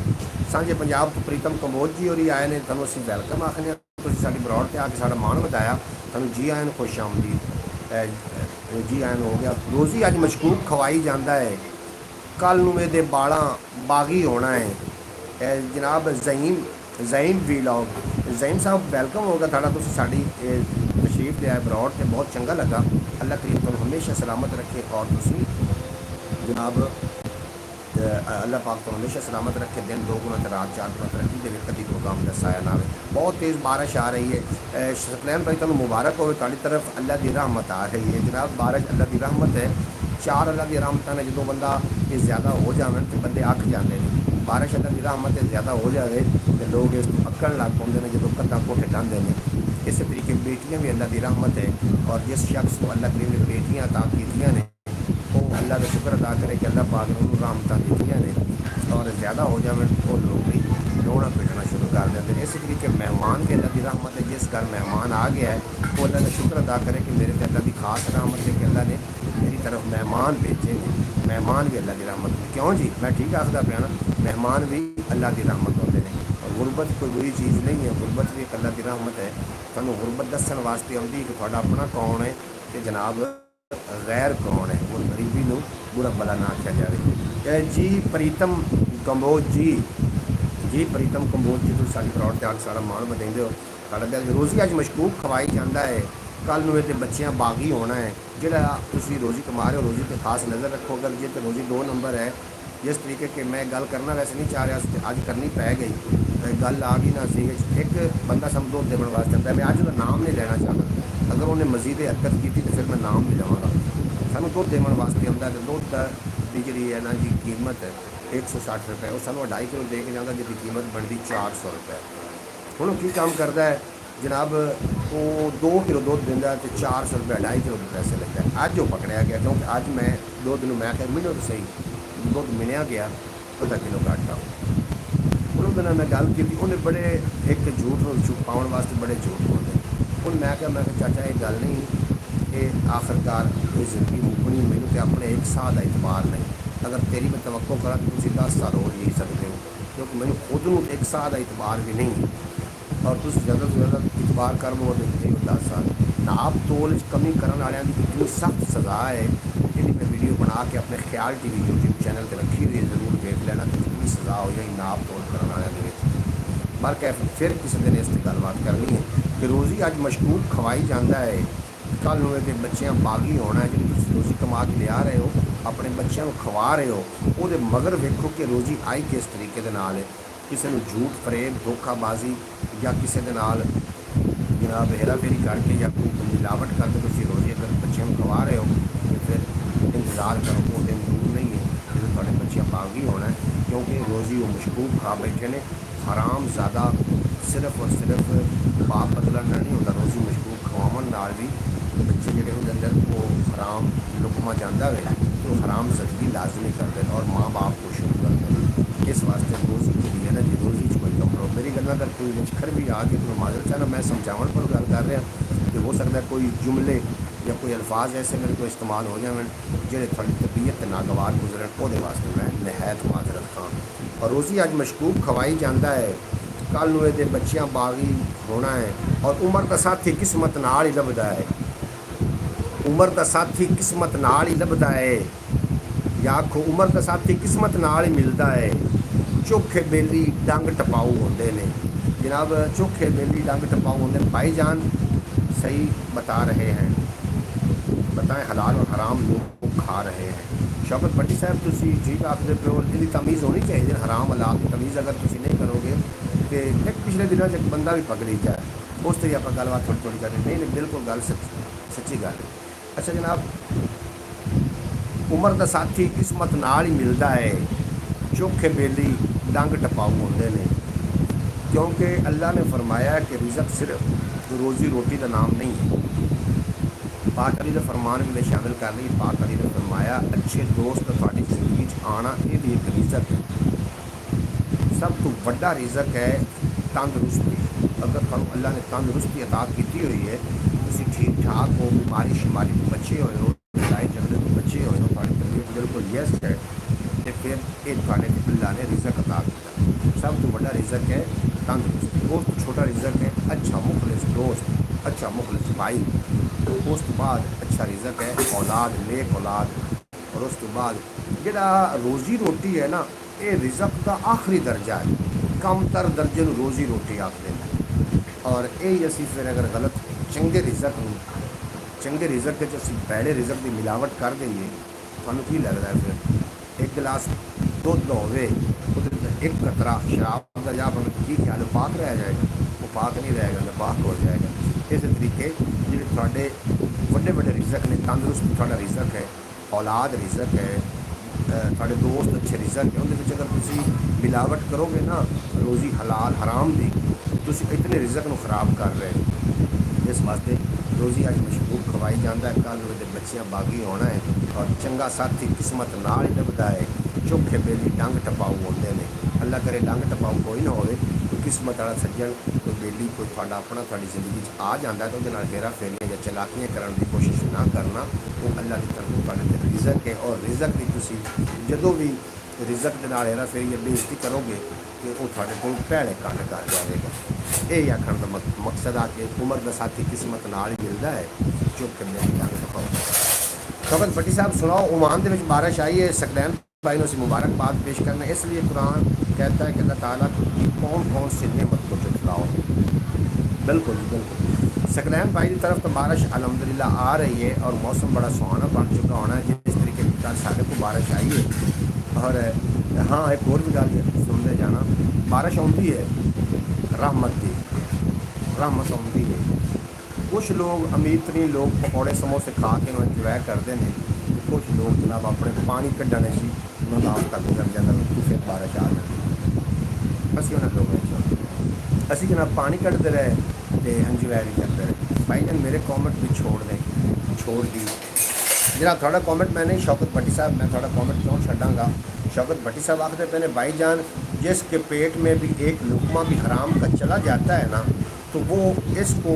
सांझे पंजाब तो प्रीतम कंबोज जी होरी आए ने, तुहानूं असीं वैलकम आखने, तुसीं साडी ब्रॉड ते आके साडा मान वधाया, तुहानूं जी आए ने, खुश आमदीद जी आए हो गया। रोज़ी अज मशकूक खवाई जाता है, कल नूं इहदे बालां बागी होना है। जनाब ज़ईम वीलॉग ज़ईम साहब वैलकम होगा थाड़ा, तुसीं साडी तशरीफ ले आए ब्रॉड से, बहुत चंगा लगा। अल्लाह करीम तुहानूं हमेशा सलामत रखे और तुसीं जनाब अल्लाह पाक तो हमेशा सलामत रखे, दिन 2 गुना रात 4 गुना तरक्की दे, कभी प्रोग्राम दसाया ना आए। बहुत तेज़ बारिश आ रही है। सकलैन भाई तुहानूं मुबारक हो, तुहाडी तरफ अल्लाह की रहमत आ रही है। जनाब बारिश अल्लाह की रहमत है, 4 अल्लाह की रहमत ने जो बंदा ये ज़्यादा हो जाए तो बंदे अक जाते हैं। बारिश अल्लाह की रहमत है ज़्यादा हो जाए तो लोग अक्कड़ लग पाते हैं जो कंधा कोठे डांदे हैं। इस तरीके बेटियाँ भी अल्लाह की रहमत है और जिस शख्स को अल्लाह करीम ने बेटियाँ अता कीतियां ने वो अल्लाह का शुक्र अदा करे कि अल्लाह पाक ने उन्होंने रहमतां दित्तियां ने और ज़्यादा हो जाए तो लोग भी रोना पिटना शुरू कर देते हैं। इस तरीके मेहमान के अल्लाह की रहमत है, जिस घर मेहमान आ गया है वो अल्लाह का शुक्र अदा करे कि मेरे पे अल्लाह की खास रहमत है कि अल्लाह ने मेरी तरफ मेहमान भेजे हैं। मेहमान भी अल्लाह की रहमत है, क्यों जी मैं ठीक आखदा पिया ना, मेहमान भी अल्लाह की रहमत होते हैं और गुरबत कोई बुरी चीज़ नहीं है, गुरबत भी एक अल्लाह की रहमत है। तुहानूं गुरबत दस्सण वास्ते आउंदी कि तुहाडा अपना कौन है कि जनाब गैर कौन है, वो गरीबी नूं बुरा भला ना आख्या जाए। जी प्रीतम कंबोज जी प्रीतम कंबोज जी तुसीं साडी ब्रॉड ते आके सारा मान वधाइंदे हो। साडा दिल रोज़ी अज मशकूक खवाई जाता है, कल नूं इहदे बच्चियां बागी होना है। जिहड़ा तुसीं रोज़ी कमा रहे हो रोज़ी पर खास नज़र रखो, अगर जे तो रोज़ी 2 नंबर है। जिस तरीके के मैं गल करना वैसे नहीं चाह रहा, अज करनी पै गई, गल आ गई ना सी। एक बंदा सब दुध देने वास्ते आता है, मैं अज का नाम नहीं लेना चाहता, अगर उन्हें मजीद हरकत की तो फिर मैं नाम भी लवांगा। सानूं दुध देने वास्ते आता है, दुध की जी है ना जी कीमत 160 रुपए, वो सानूं 2.5 किलो दे के जाता जिसकी कीमत बनती 400 रुपए। हुण की काम करता है जनाब वो 2 किलो दुध देंदा तो 400 रुपये 250 रुपये पैसे लगता है। अज वो पकड़िया गया क्योंकि अज मैं 2 दिन मैं क्या मिलो तो सही दुध मिलिया गया आधा किलो घट आओ। उन्होंने मैं गल की उन्हें बड़े एक झूठ छुपाने वास्ते बड़े झूठ बोलते हूँ। मैं क्या चाचा ये गल नहीं ये आखिरकार ये जिंदगी मुकनी मैंने तो अपने एक साल का इतबार नहीं अगर तेरी मैं तवक्को करा तो तुम 10 साल और जी सकते हो क्योंकि मैंने खुद में एक साल का इतबार भी नहीं और तुम ज़्यादा से ज़्यादा इतबार कर लो नहीं 10 साल नाप तोल कमी करने वाले की इतनी सख्त सज़ा है जी मैं वीडियो बना के अपने ख्याल टी वी यूट्यूब चैनल पर रखी हुई है जरूर देख लेना कि कितनी सज़ा हो जाए नाप तोल करने वाले पर क्या फिर किसी दिन इस गलबात करनी है कि रोज़ी अज मशकूक खवाई जाता है कल हुए कि बच्चियां बागी होना है जी रोज़ी कमा के लिया रहे हो अपने बच्चों को खवा रहे हो वो मगर वेखो कि रोज़ी आई किस तरीके के नाल है किसी को झूठ फरेब धोखाबाजी या किसी के नाल जनाब हेरा फेरी करके या कोई मिलावट करके तुम रोज़ी अगर बच्चों को खवा रहे हो तो फिर इंतज़ार करो वो दिन दूर नहीं है जो थोड़े बच्चियां बागी होना है क्योंकि रोज़ी वो मशकूक खा बैठे ने हराम ज़्यादा सिर्फ और सिर्फ पाप बदलन नहीं होता रोज़ी मशकूक खवावन नाल भी बच्चे जोड़े उनके अंदर वो हराम लुकमा जाता है तो हराम ज़िंदगी लाजमी करते हैं और माँ बाप को शुरू करते हैं। इस वास्ते रोज़ी के लिए ना जी रोज़ी कोई कमरो मेरी गल अगर कोई निचखर भी आ गए तो माजर चाहना मैं समझावन पर गल कर रहा कि हो सकता है कोई जुमले या कोई अल्फाज ऐसे मेरे को इस्तेमाल हो जाए जोड़े थोड़ी तबीयत नागवार गुजरन वो वास्ते मैं नहायत माजरत हाँ। और रोज़ी अज मशकूक खवाई जाता है कल हुए तो बच्चियां बागी होना है और उम्र का साथी किस्मत नाल ही लभदा है उम्र का साथी किस्मत नाल ही लभदा है या आखो उम्र का साथी किस्मत नाल ही मिलता है। चोखे बेली डंग टपाऊ होंदे ने जनाब चोखे बेली डंग टपाऊ होंदे भाईजान सही बता रहे हैं बताएं हलाल और हराम लोग खा रहे हैं। शौकत भट्टी साहब तुसी ठीक आखदे पे हो इहदी तमीज़ होनी चाहिए हराम हलाल की तमीज़ अगर तुसी नहीं करोगे तो एक पिछले दिनों एक बंदा भी पकड़ी जाए उस तो आप गलबात थोड़ी थोड़ी करें नहीं बिल्कुल गल सच्ची गल है। अच्छा जनाब उम्र का साथी किस्मत नाल ही मिलता है चोखे बेली डंग टपाऊ होंदे ने क्योंकि अल्लाह ने फरमाया कि रिज़्क़ सिर्फ रोज़ी रोटी का नाम नहीं है। पाक अली का फरमान भी मैं शामिल कर ली पाक अली ने फरमाया अच्छे दोस्त थोड़ी जिंदगी आना ये भी एक रिज़्क़ है सब तो बड़ा रिज़्क़ है तंदुरुस्ती। अगर तुम अल्लाह ने तंदुरुस्ती अता की हुई है तुम ठीक ठाक हो बीमारी शिमारी तो बचे हुए हो लड़ाई झगड़े तो बचे हुए हो थोड़ी तबीयत बिल्कुल यस है तो फिर ये थोड़े अल्लाह ने रिज़्क़ अता किया। सब तो बड़ा रिज़्क़ है तंदुरुस्ती और तो छोटा रिज़्क़ है अच्छा मुखलिस दोस्त अच्छा मुखलिस भाई उस तो बाद अच्छा रिज़्क़ है औलाद नेक औलाद और उस तो बाद जिहड़ा रोज़ी रोटी है ना ये रिज़्क़ का आखिरी दर्जा है कम तर दर्जे में रोज़ी रोटी आखते हैं और यही असी फिर अगर गलत चंगे रिज़्क़ के असी पहले रिज़्क़ की मिलावट कर देंगे थानू की लगता है फिर एक गिलास दुध होवे एक कतरा शराब का जा की ख्याल पाक रह जाएगा वो पाक नहीं रहेगा नापाक हो जाएगा। इस तरीके जो थोड़े बड़े बड़े रिज़्क़ ने तंदुरुस्त थोड़ा रिज़्क़ है औलाद रिज़्क़ है थोड़े दोस्त अच्छे रिज़्क़ है उनके अगर तुम मिलावट करोगे ना रोज़ी हलाल हराम की तुम इतने रिज़्क़ को खराब कर रहे हो। इस वास्ते रोज़ी अज मशकूक खवाई जाता है कल वो बच्चियां बागी होना है और चंगा साथी किस्मत नाल ही लभदा है चोखे बेली डंग टपाऊ होंदे ने अल्लाह करे डंग टपाऊ कोई ना होवे कोई किस्मत वाला सज्जन कोई बेली कोई थोड़ा अपना थोड़ी जिंदगी आ जाता है तो वो हेरा फेरियां या चलाकियां करने की कोशिश ना करना वो अल्लाह की तरफ थोड़े रिज़्क़ है और रिज़्क़ की तुम जदों भी रिज़्क़ के नाल हेरा फेरी या बेइज्जती करोगे तो वो थोड़े को भैड़े कंड कर जाएगा। यही आखण का मकसद आ कि उम्र का साथी किस्मत नाल ही मिलता है चुप के मेरी डंग टपाऊ। शौकत भट्टी साहब सुनाओ ओमान के बारिश आई है सकलैन भाई ने उसे मुबारकबाद पेश करना इसलिए कुरान कहता है कि अल्लाह ताला की कौन कौन से नेमत को जुटलाओ। बिल्कुल बिल्कुल सकलैन भाई की तरफ तो बारिश अल्हम्दुलिल्लाह आ रही है और मौसम बड़ा सुहाना बन चुका होना है जिस तरीके की कल साढ़े को बारिश आई है। और हाँ एक और भी गल सुनते जाना बारिश आती है रहमत आती है कुछ लोग अमीर तरीन लोग पकौड़े समोसे खा के इंजॉय करते हैं कुछ लोग जनाब अपने पानी कढ़ने से नाम तक गुजर जाता तो फिर बारिश आ जाती असी उन्होंने लोगों असी जनाब पानी कढ़ते रहे तो हंजी वैरी करते रहे भाई जान मेरे कॉमेंट भी छोड़ दी जरा थोड़ा कॉमेंट मैं नहीं शौकत भट्टी साहब मैं थोड़ा कॉमेंट क्यों छड़ांगा शौकत भट्टी साहब आखते पहले भाईजान जिसके पेट में भी एक लुकमा भी हराम का चला जाता है ना तो वो इसको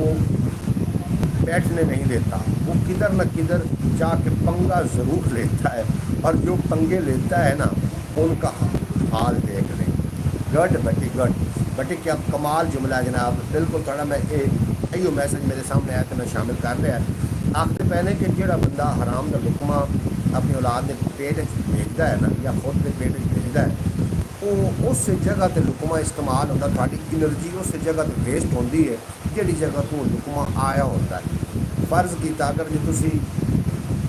बैठने नहीं देता, वो किधर न किधर जाके पंगा ज़रूर लेता है और जो पंगे लेता है ना उनका हाल देख लें। गड बटी गड बटी क्या कमाल जुमला जनाब, बिल्कुल थोड़ा मैं यो मैसेज मेरे सामने आया तो मैं शामिल कर रहा है। आखिर पहले कि जोड़ा बंदा हराम का लुकमा अपनी औलाद के पेट भेजता है ना या खुद के पेट भेजता है वो उस जगह ते लुकमा इस्तेमाल होता, थोड़ी एनर्जी उस जगह ते वेस्ट होती है जिहड़ी जगह तो लुकमा आया होता है। फर्ज किया अगर जो तुसी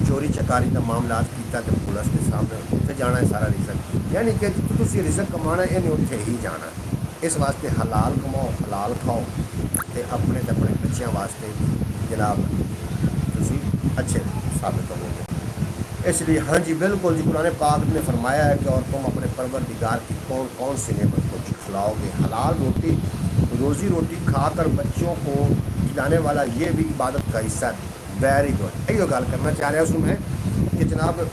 चोरी चकारी का मामला किया तो पुलिस के सामने उत्थे जाना है सारा रिजक, यानी कि तुसी रिजक कमाना इन्हें उत्थे ही जाना। इस वास्ते हलाल कमाओ हलाल खाओ तो अपने बच्चों वास्ते जनाब तुसी अच्छे साबित होवोगे। इसलिए हाँ जी बिल्कुल जी, कुरान पाक ने फरमाया है कि और तुम अपने परवरदिगार की कौन कौन सी नेमत को खिलाओगे। हलाल रोटी रोज़ी रोटी खाकर बच्चों को खिलाने वाला ये भी इबादत का हिस्सा है। वेरी गुड, यही गल करना चाह रहा उसमें कि जनाब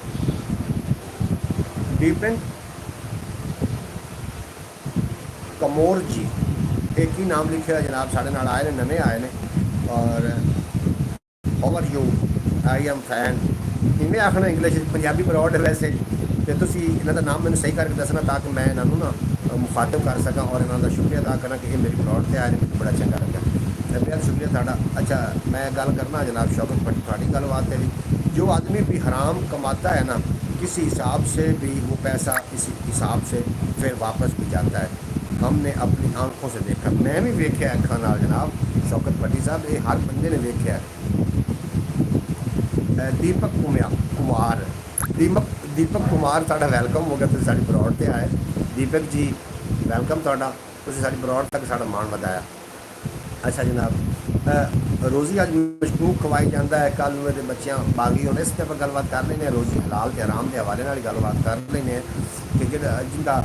दीपेंद्र कमोर जी एक ही नाम लिखे है जनाब, साढ़े नाल आए ने नवे आए ने और ओवर यू आई एम फैन इवें आखना इंग्लिश पंजाबी ब्रॉड है वैसे तो तुसी इन्हां दा नाम मैंने सही करके दसना ताकि मैं इन्हों ना मुखातब कर सका और इन्हों का शुक्रिया अदा करना कि ये मेरी ब्रॉड से आए ने, मुझे बड़ा चंगा लगा। बेहद शुक्रिया साड़ा। अच्छा मैं गल करना जनाब शौकत भट्टी थोड़ी गलबात है भी, जो आदमी भी हराम कमाता है ना किसी हिसाब से भी वो पैसा इस हिसाब से फिर वापस भी जाता है। हमने अपनी आंखों से देखा, मैं भी वेख्या अखा नाल जनाब शौकत भट्टी साहब, ये हर बंदे ने वेख्या। दीपक कुमार दीपक कुमार साड़ा वेलकम हो गया, तुम साड़ी ब्रॉड से आए। दीपक जी वेलकम थोड़ा, तुम साड़ी ब्रॉड तक साड़ा मान बताया। अच्छा जनाब रोज़ी अज मशकूक खवाई जाता है, कल मेरे बच्चियाँ बागी होने इस पर गलबात कर लें। रोज़ी हलाल के आराम के हवाले नाल गलबात कर लें कि जिनका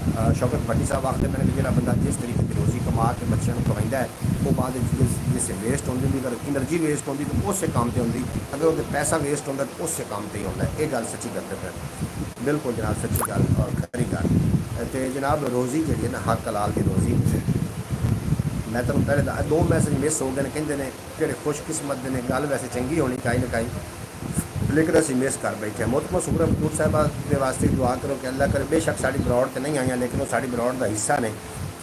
शौकत भट्टी साहब आखते मैंने कि जो बंदा जिस तरीके की रोज़ी कमा के बच्चों को खवाइंदा है वो बाद जिससे वेस्ट होती अगर एनर्जी वेस्ट होती तो उस काम से होती, अगर वो पैसा वेस्ट होता तो उस काम से ही होता है। ये गल सच्ची करते फिर बिल्कुल जनाब सच्ची गल और खरी गल। तो जनाब रोज़ी जी है ना हक हलाल की रोज़ी, मैं तुम पहले दो मैसेज मिस हो गए कहते हैं जोड़े खुशकिस्मत ने गल वैसे चंगी होनी कहीं ना कहीं लेकिन असी मिस कर बैठे। मोहतरमा सुगरा बतूर साहबा के वास्ते दुआ करो कि अल्लाह करे बेशक साड़ी ब्रॉड तो नहीं आई लेकिन वो साड़ी ब्रॉड का हिस्सा ने,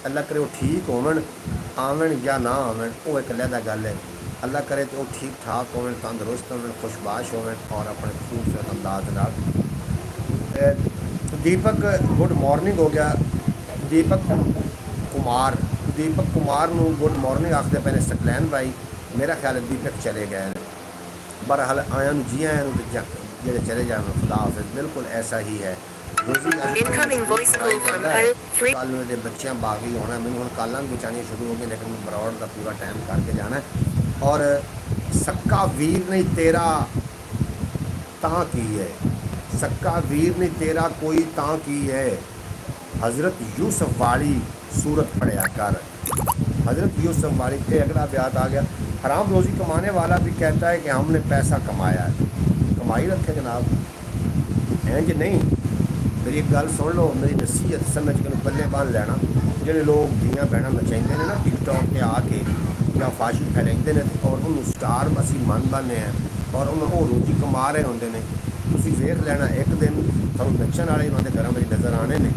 अल्लाह करे वो ठीक होवन आवन या ना आवन वो एक अलहदा गल है। अल्लाह करे तो वो ठीक ठाक होवन तंदुरुस्त होवन खुशबाश होवन और अपने खूबसूरत अंदाज नाल। दीपक गुड मॉर्निंग हो गया। दीपक कुमार नू गुड मॉर्निंग आखते पहले सकलैन भाई, मेरा ख्याल है दीपक चले गए बहरहाल आया जी आया जो चले जाए खुदा हाफिज़। बिल्कुल ऐसा ही है। कल मेरे बच्चियाँ बागी होना, मैंने हम कालां भी बचानियाँ शुरू हो गई लेकिन मैं ब्रॉड का पूरा टाइम करके जाना है। और सक्का वीर नहीं तेरा तां की है, सक्का वीर नहीं तेरा कोई तां की है, हज़रत यूसुफ वाली सूरत पढ़िया कर। हज़रत यूसुफ वाली पे अगला ब्यात आ गया। हराम रोज़ी कमाने वाला भी कहता है कि हमने पैसा कमाया है, कमाई रखे जनाब हैं कि नहीं। मेरी एक गल सुन लो, मेरी नसीहत समझ के बल्ले बांध लेना। जोड़े लोग धियाँ भैन नचाते हैं ना टिकटॉक पर आके या फाशी फैलाते हैं और उन्होंने स्टार असी मन बने हैं और उन्होंने वो रोज़ी कमा रहे होंगे ने, तुसीं वेख लेना एक दिन तुहानूं नचण वाले उन्होंने घरों में नज़र आने ने,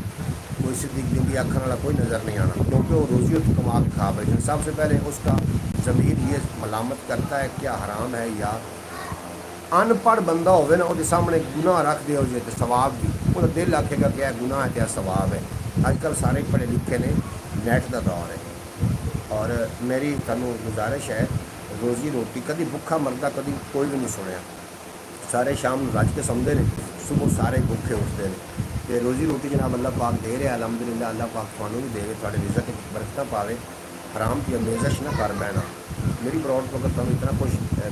कोई सिद्दीक जिंदगी आखन वाला कोई नज़र नहीं आना क्योंकि वो रोज़ी उसकी कमा के खा बैठे। सबसे पहले उसका ज़मीर ये मलामत करता है क्या हराम है या अनपढ़ बंदा होवे ना वो सामने गुनाह रख दे तो सवाब भी वो दिल आखेगा क्या गुनाह है क्या सवाब है। अजकल सारे पढ़े लिखे ने, नैट का दौर है और मेरी तुहानूं गुजारिश है रोज़ी रोटी कभी भुखा मरदा कभी कोई भी नहीं सुनिया। सारे शाम रज के सौंदे ने, सुबह सारे भुखे उठते हैं। तो रोज़ी रोटी जनाब अल्लाह पाक दे रहा अलहमदुलिल्लाह, अल्लाह पाक थानू भी देवे थोड़े रिज़्क बरकत पावे, हराम की अमेज़श ना कर बैना। मेरी ब्रॉड को अगर तुम इतना कुछ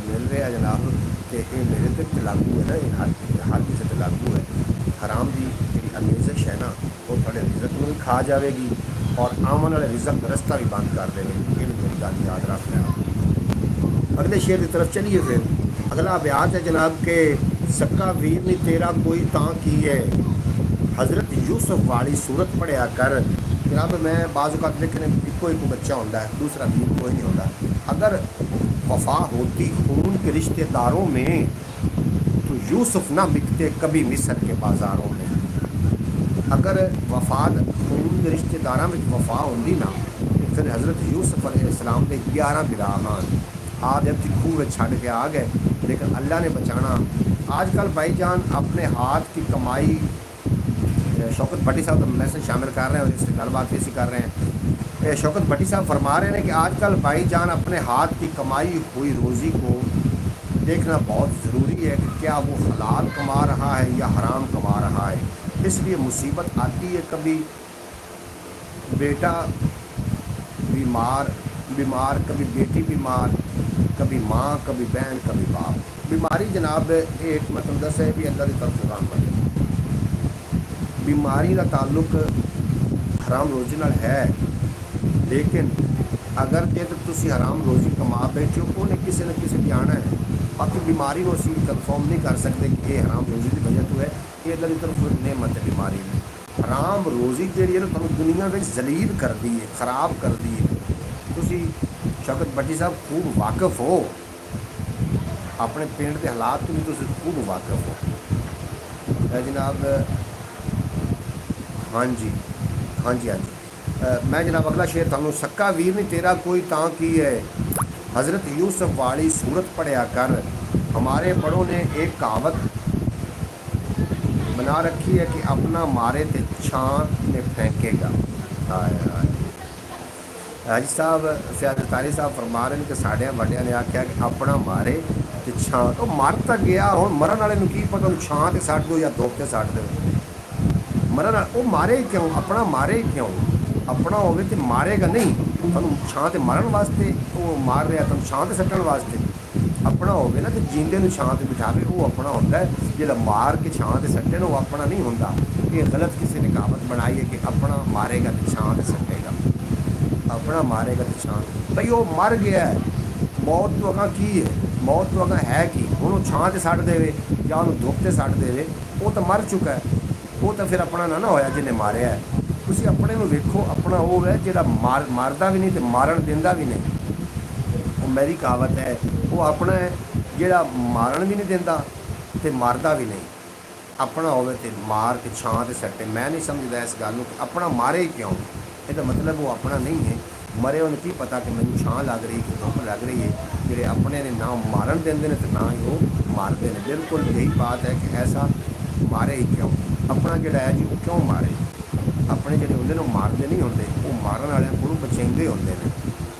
मिल रहा है जनाब कि ये मेरे तो लागू है ना, ये हर किसी पर लागू है। हराम की जी अमेज़श है ना वो थोड़े रिज़क में भी खा जाएगी और आमन वाले रिज़क का रस्ता भी बंद कर देगी। ये मेरी गल याद रख लेना। अगले शेर की तरफ चलिए। फिर अगला बयान है जनाब के सक्का वीर नहीं तेरा कोई तां की है, हज़रत यूसुफ वाली सूरत पढ़िया कर। जनाब मैं बाज़ लेकिन इको एक बच्चा होता है, दूसरा वीर कोई नहीं होता। अगर वफा होती खून के रिश्तेदारों में तो यूसुफ ना बिकते कभी मिस्र के बाज़ारों में। अगर वफाद खून के रिश्तेदारों में वफा होंगी ना तो फिर हज़रत यूसुफ अलैहिस्सलाम के 11 बिराहान आज जब खूह छड़ के आ गए, लेकिन अल्लाह ने बचाना। आजकल भाईजान अपने हाथ की कमाई, शौकत भट्टी साहब तो मैसेज शामिल कर रहे हैं और इससे गलबात ऐसी कर रहे हैं। शौकत भट्टी साहब फरमा रहे हैं कि आजकल भाईजान अपने हाथ की कमाई हुई रोज़ी को देखना बहुत ज़रूरी है कि क्या वो हलाल कमा रहा है या हराम कमा रहा है। इसलिए मुसीबत आती है, कभी बेटा बीमार, कभी बेटी बीमार, कभी माँ, कभी बहन, कभी बाप। बीमारी जनाब एक मतलब दस है भी अल्लाह की तरफ से रहमत है। बीमारी का ताल्लुक हराम रोज़ी नाल है, लेकिन अगर जे तुसी हराम रोज़ी कमा बैठे हो उन्हें किसी न किसी भी आना है। बाकी बीमारी को असी कन्फर्म नहीं कर सकते कि ये हराम रोज़ी की वजह तो है, ये अल्लाह की तरफ नेमत है। बीमारी में हराम रोज़ी जी है ना दुनिया में जलील कर दी है, खराब कर दी है। तुसी शौकत भट्टी साहब खूब वाकिफ हो, अपने पिंड के हालात तो भी तुसी खूब वाकिफ हो जनाब। हाँ जी, हाँ जी, हाँ जी। मैं जनाब अगला शेर थानू सक्का वीर नहीं तेरा कोई तां की है, हज़रत यूसुफ वाली सूरत पढ़िया कर। हमारे बड़ों ने एक कहावत बना रखी है कि अपना मारे तो छान में फेंकेगा। हाय हाय हाजी साहब सियासतदारी साहब फरमा रहे हैं कि साढ़े वड्डिया ने आख्या कि अपना मारे तो छां, तो मर तो गया हूँ मरन वाले की पता छां से सट दो या धोप से सट दो। मरन वो मारे क्यों, अपना मारे क्यों, अपना होवे तो मारेगा नहीं। तुम छां से मरन वास्ते वो मार रहा, तुम छां से सट्टन वास्ते। अपना होवे ना तो जींदे छां से बिठावे, वो अपना होता है। जो मार के छां से सट्टे वो अपना नहीं होता। ये गलत किसी ने कहावत बनाई है कि अपना मारेगा तो छां से सट्टेगा, अपना मारेगा तो छां। भाई वो मर गया है, मौत तो अगर की है, मौत तो अगर है कि उन्होंने छां से सट देवे या उन्होंने धुप से सट देवे, वो तो मर चुका है। वो तो फिर अपना ना होया जिन्हें मारिया है। तुसी अपने में वेखो, अपना वो है जो मारदा भी नहीं तो मारन देंदा भी नहीं। वो मेरी कहावत है, वो अपना है जो मारन भी नहीं देंदा तो मारदा भी नहीं। अपना होवे तो मार के छां से सट्टे। मैं नहीं समझदा इस गल कि अपना मारे क्यों, ये मतलब वो अपना नहीं है। मरे उन्हें की पता कि मैंने छां लग रही कि धुप लग रही है। जोड़े अपने ने ना मारन देंगे तो ना ही वो मारते हैं। बिल्कुल यही बात है कि ऐसा मारे ही क्यों, अपना जोड़ा है जी वो क्यों मारे। अपने जोड़े होंगे मारते नहीं होंगे, वो मारन वाले को बचाते होंगे ने।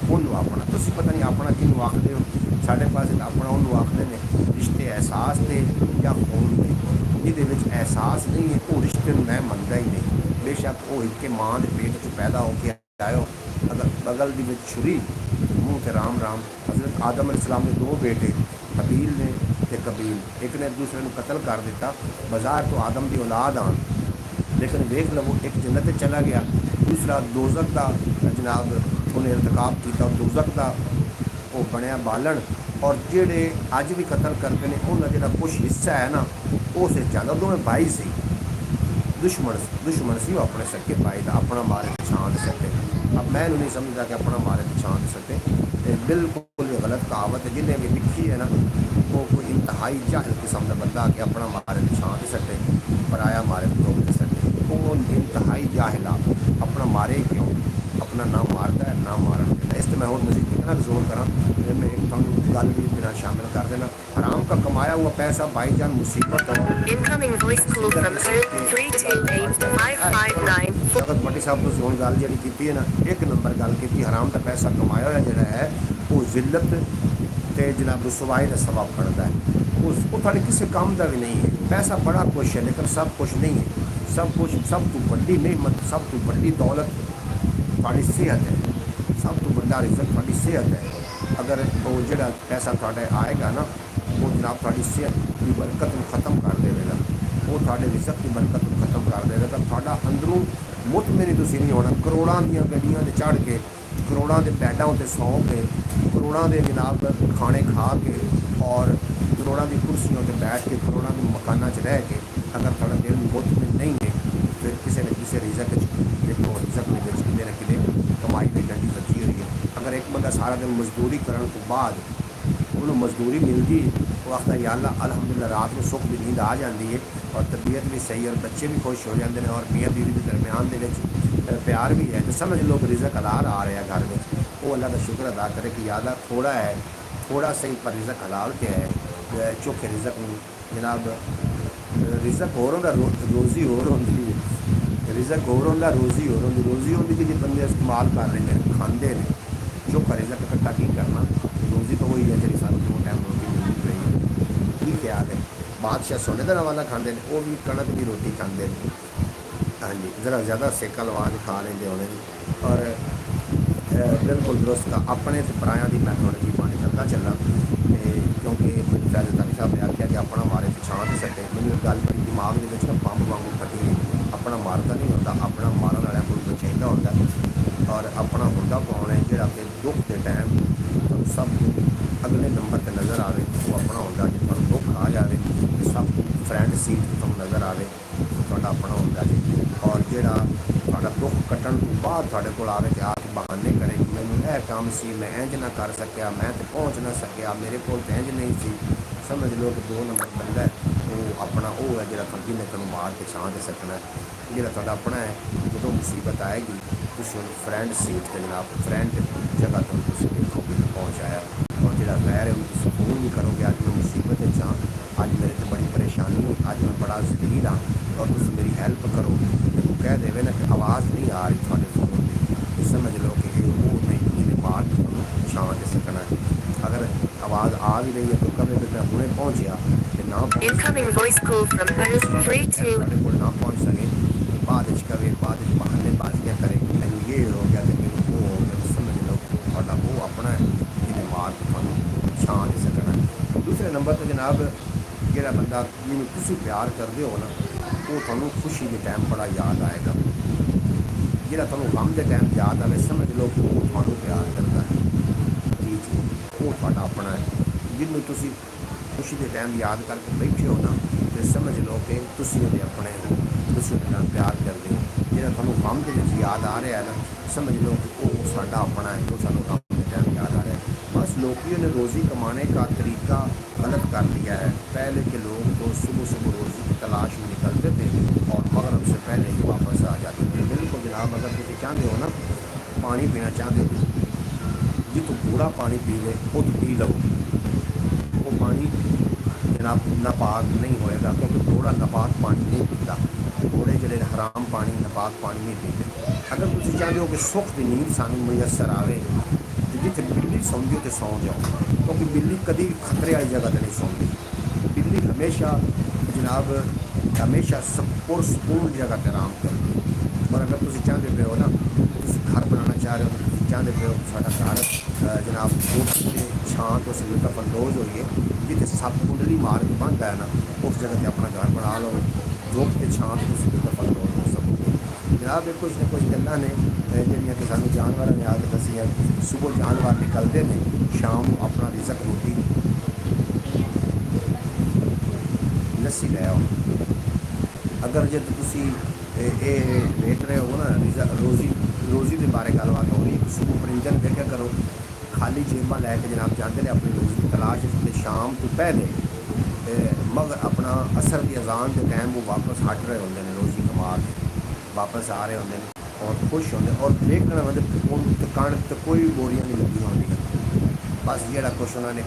उन्होंने अपना तुम पता नहीं अपना किनू आखते हो, साढ़े पास अपना उन्होंने आखते हैं रिश्ते एहसास के या खून के। जिदे एहसास नहीं है वो रिश्ते मैं मनता ही नहीं। बेशक वो एक माँ के पेट च पैदा होकर आयो, अगर बगल की छुरी मुँह से राम राम। हज़रत आदम अलैहिस्सलाम के दो बेटे हबील ने ते कबील, एक ने दूसरे को कतल कर दिता। बाजार तो आदम की औलाद आन, लेकिन वेख लवो एक जन्नत चला गया, दूसरा दोजक का जनाब उन्हें इरतकाब किया, दोजक का वो बनया बालन। और जेड़े अज भी कतल करते हैं उन्होंने जो कुछ हिस्सा है ना वो से चल दोवें भाई से दुश्मन से वो अपने सके भाई का अपना मारे छां दे सके। अब मैं नहीं समझता कि अपना मारे छां दे सके, तो बिल्कुल गलत कहावत है। जिन्हें भी लिखी है ना वो कोई इंतहाई जाहिल किस्म का बंदा कि अपना मारे छां दे सके, पराया मारे रोक दे सके। वो इंतहाई जाहिला अपना मारे क्यों, अपना ना मारता है ना मारन देता। इस मैं और मजीद कितना जोर करा, मैं एक गल भी मेरा शामिल कर देना। हराम का कमाया हुआ पैसा भाईजान मुसीबत हो। शौकत भट्टी साहब तुम हूँ गल जी की है ना, एक नंबर गल की हराम का पैसा कमाया हुआ जोड़ा है वो जिल्लत तो जनाब रुसवाई का सबब बनता है। वो थोड़े किसी काम का भी नहीं है। पैसा बड़ा कुछ है लेकिन सब कुछ नहीं है। सब कुछ सब तो बड़ी नेमत, सब तो बड़ी दौलत थोड़ी सेहत है, सब तो बड़ा रिजल्ट थोड़ी सेहत है। अगर वो जो पैसा थोड़े आएगा ना वो जनाब थोड़ी सेहत की बरकत खत्म कर देगा, वो थोड़े रिजल्ट की बरकत खत्म कर देगा। थोड़ा अंदरों मुतमिन तुम नहीं होना। करोड़ों दी गड्डियां चढ़ के करोड़ों के पैडा उत्ते सौ के, करोड़ों के जनाब खाने खा के और करोड़ों की कुर्सियों पर बैठ के, करोड़ों के मकाना च रह के अगर थोड़ा दिल मुतमिन नहीं है, फिर किसी न किसी रिजक देखो, रिजक में किते न किते कमाई की डंडी बची हुई है। अगर एक बंदा सारा दिन मजदूरी करने तो बाद उन्होंने मजदूरी मिलती, वो आखता या अल्लाह अल्हम्दुलिल्लाह रात को सुख की नींद आ जाती है और तबीयत भी सही और बच्चे भी खुश हो जाते हैं और मियाँ बीवी के दरम्यान प्यार भी है, तो समझ लो रिजक हलाल आ रहा है घर में, वो अल्लाह का शुक्र अदा करे कि या अल्लाह थोड़ा है, थोड़ा सही पर रिजक हलाल के है। चौखे रिजक में जनाब रिजक होर होंदा, रोज़ी होर होंदी है, रिजक होर होंदा, रोज़ी होर होंदी। रोज़ी होंदी कि जो बंदे इस्तेमाल कर रहे हैं, खाते हैं, चौखा रिजक इकट्ठा की करना, रोज़ी तो वही है जी सानू 2 टाइम रोटी मिलती रही। की ख्याल है, बादशाह सोने का वाला खाते हैं, वो भी कणक की रोटी खाते हैं, हाँ जी, ज़रा ज़्यादा सेका लवा के खा लेंगे होने। और बिल्कुल दुरुस्त अपने तो पराया की मैं थोड़ी जी पानी करता चलना, क्योंकि फैज़ तारी साहब ने आख्या कि अपना मारे तो छां नहीं सकते। मैंने एक गल बड़ी दिमाग के ना बंब वांगू फटी, अपना मारदा नहीं होता, अपना मारन वाला कोई चाहिए होता और अपना होंदा कौन है जोड़ा कि दुख के टाइम सब अगले नंबर पर नज़र आए, वो अपना होंदा जी। तुहानू दुख आ जाए तो सब फ्रेंड सीट तुम नज़र आए तो तुहाडा अपना होंदा जी। और जोड़ा तुहाडा दुख कट्टण तो बाद तुहाडे कोल आवे कि आके बहाने करे कि मैनू यह काम सी, मैं इंज ना कर सकिया, मैं तो पहुँच ना सकिया, मेरे कोल तो इंज नहीं सी। समझ लो कि 2 नंबर बंदा है वो अपना, वो है जो थी ने तेन मार के छां दे सकना है। जो तुहाडा अपना है जो मुसीबत आएगी तुम फ्रेंड सीट पर जनाब फ्रेंड जगह तुम देखोगे तो पहुँच आया। और जो गैर है उनको सुकून भी करोगे, अज मैं मुसीबत हाँ, अज मेरे तो बड़ी परेशानी हो, अज मैं बड़ा जलील हाँ और तुम मेरी हेल्प करो, तो कह देवे ना कि आवाज़ नहीं आ रही थोड़े फोन की, तो समझ लो कि वो नहीं जिन्हें मार के छां दे सकना है। अगर आवाज़ आ भी रही है तो कभी भी मैं हुणे पहुँच गया तो ना Incoming voice call from host 32. साढ़े को ना पहुँच सके, बाद कवे बाद बहाने बाजियाँ करे, मैंने ये हो गया तो मैंने वो हो गया, तो समझ लो थोड़ा वो अपना है जिन्हें मार के थानू छां दे सकना है। दूसरे नंबर पर जनाब जोड़ा बंदा जिन्हें तुम प्यार करते हो ना, वो थानू खुशी के टाइम बड़ा याद आएगा, जोड़ा थानू गम के टाइम याद आए, समझ लो कि वो थानू प्यार करता है जी जी, वो थोड़ा अपना है। जिन्होंने तुम खुशी के टाइम याद करके बैठे हो ना, तो समझ लो कि तुम वो अपने हो, तुम प्यार करते हो। जो थानू गम के याद आ रहा है ना, समझ लो कि वो साडा अपना है, वो सानू गम के टाइम याद आ रहा है। बस लोगों ने रोज़ी कमाने का तरीका गलत कर लिया है। पहले के लोग तो सुबह सुबह रोज़ी की तलाश में निकलते थे और मगरब से पहले ही वापस आ जाते थे। बिल्कुल जनाब, अगर तुम चाहते हो ना पानी पीना चाहते हो जी, तो पूरा पानी पी ले वो तो पी लो, वो पानी जनाब नापाक नहीं होएगा, क्योंकि घोड़ा नापाक पानी नहीं पीता, घोड़े जड़े हराम पानी नापाक पानी नहीं पीते। अगर तुम चाहते हो कि सुख की नींद सानू मुयसर आए तो जिथे बिल्ली सौंदी हो तो सौ जाओ, क्योंकि बिल्ली कभी भी खतरे वाली जगह पर नहीं सौंदी। बिल्ली हमेशा जनाब हमेशा सुकून जगह पर आराम करती है। और अगर तुम चाहते पे हो ना, तुम घर बनाना चाह रहे हो, तुम चाहते पे हो साडा घर जनाब छां तो लुत्फअंदोज होइए, जिथे सप कुंडली मार के बनता है ना, उस जगह पर अपना घर बना लो, धुप के छां तो लुत्फअंदोज हो सकोगे। जनाब कुछ न कुछ गल्लां ने जिहड़ियां कि सानू जानवरों ने आके दसियां। सुबह जानवर निकलते हैं, शाम को अपना रिजक रोटी लस्सी लै आओ। अगर जो तुम वेट रहे हो ना रोज़ी रोज़ी के बारे गलबात हो रही है, सुबह परिंदे ने देखा करो खाली जेबां लैके जनाब जाते हैं अपनी रोज़ी की तलाश, ते शाम तो पहले मगर अपना असर की अजान के टाइम वो वापस हट रहे होंगे ने, रोज़ी कमा के वापस आ रहे होंगे और खुश होंगे और देखने मतलब कणक तो कोई भी बोरियां नहीं लगी होंगी, बस जोड़ा कुछ उन्होंने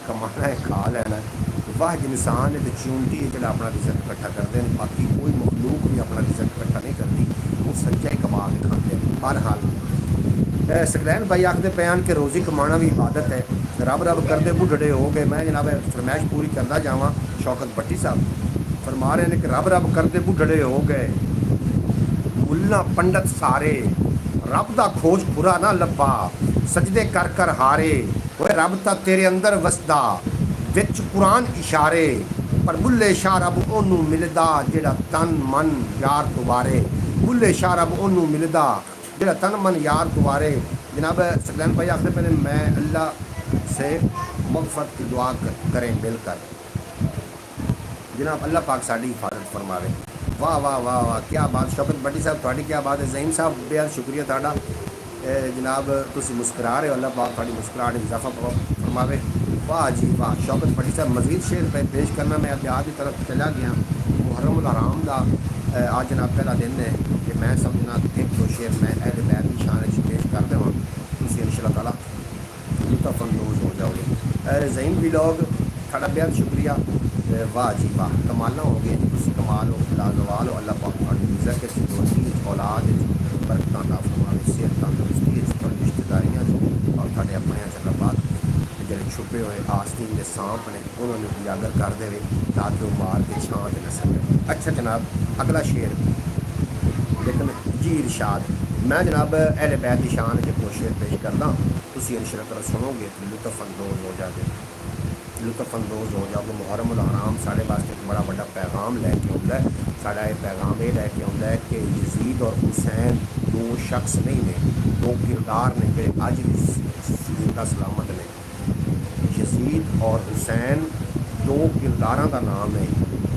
कमाना है खा लेना है। वाह इंसान है तो चूंटी है जो अपना रिजल्ट इकट्ठा करते हैं, बाकी कोई मखलूक भी अपना रिजल्ट इकट्ठा नहीं करती, वो सच्चा ही कमा के खाते हैं। बहरहाल सकलैन भाई आखते पैन के रोज़ी कमाना भी इबादत है, रब रब करते बुढ़ड़े हो गए। मैं जनाब फरमैश पूरी करता जावा, शौकत भट्टी साहब फरमा रहे हैं कि रब रब करते बुढ़ड़े हो गए, मुल्ला पंडित सारे रब दा खोज खुरा ना लब्भा, सजदे कर कर हारे वो रब ता तेरे अंदर वसदा, विच कुरान इशारे पर बुल्ले शाह रब ओनू मिलदा जेड़ा तन मन यार तुवारे, बुल्ले शाह रब ओनू मिलदा जेड़ा तन मन यार तुवारे। जनाब सकलैन भाई आखिर मैंने मैं अल्लाह से मगफरत की दुआ करें मिलकर। जनाब अल्लाह पाक साड़ी हिफाजत फरमावे। वाह वाह वाह वाह क्या बात शौकत भट्टी साहब थोड़ी क्या बात है। ज़हीम साहब बेहद शुक्रिया थाड़ा जनाब तुम मुस्कुरा रहे हो। अल्लाह पाक थोड़ी मुस्कुराहट इजाफा फरमावे। वाह जी वाह शौकत भट्टी साहब मजीद शेर पे पेश करना। मैं अब्याद की तरफ चला गया। मुहर्रम हराम का आज जनाब पहला दिन है कि मैं समझना एक दो शेर मैं अहले बैत की शान पेश कर देवां। तुम इंशाअल्लाह ताला लुत्फ़ अंदोज़ हो जाओगे। ज़हीम भी लोग थोड़ा बेहद शुक्रिया। वाह जी वाह कमाल हो गए जी तुम कमाल हो लाजवाल हो। अल्लाह पाक थोड़ी इज्जत के दोस्ती औलाद बरकत अता फरमावे सेहत तंदुरुस्ती और रिश्तेदारियां और थोड़े अपने अल्लाह पाक ਜਿਹੜੇ छुपे हुए आस्तीन के सांप ने उन्होंने उजागर कर दे ताकि वो मार के छां न सके। अच्छा जनाब अगला शेर लेकिन जी इरशाद मैं जनाब अहले बैत की शान के दो शेर पेश करदा। तुम इंशाअल्लाह सुनोगे तो लुत्फ़ अंदोज़ हो जाओगे लुत्फ़ अंदोज़ हो जाओगे। मुहर्रम हराम साढ़े वास्ते एक बड़ा बड़ा पैगाम लैके आउंदा है। साढ़ा ये पैगाम ये लैके आउंदा है कि यजीद और हुसैन दो शख्स नहीं ने दो किरदार ने जो अज भी जिंदा सलामत ने। यजीद और हुसैन दो किरदारां का नाम है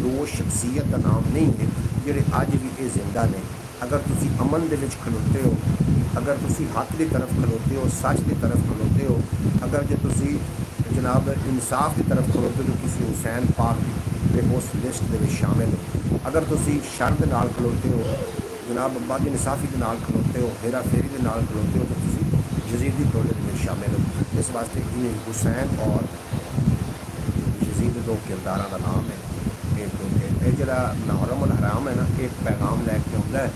दो शख्सियत का नाम नहीं है जोड़े अज भी ये जिंदा ने। अगर तुसी अमन दे विच खलोते हो अगर तुसी हक की तरफ खलोते हो सच की तरफ खलोते हो अगर जो तुसी जनाब इंसाफ की तरफ खलोते हो तो किसी हुसैन पाक के उस लिस्ट के शामिल हो। अगर तुसी शर के नाल खलोते हो जनाब बद इंसाफी के नाल खलोते हो हेरा फेरी के नाल खलोते हो तो तुसी यजीदी टोले में शामिल हो। इस वास्ते इन्हें हुसैन और यजीद दो किरदार का नाम है। ये जो मुहर्रम हराम है ना एक पैगाम लैके आउंदा है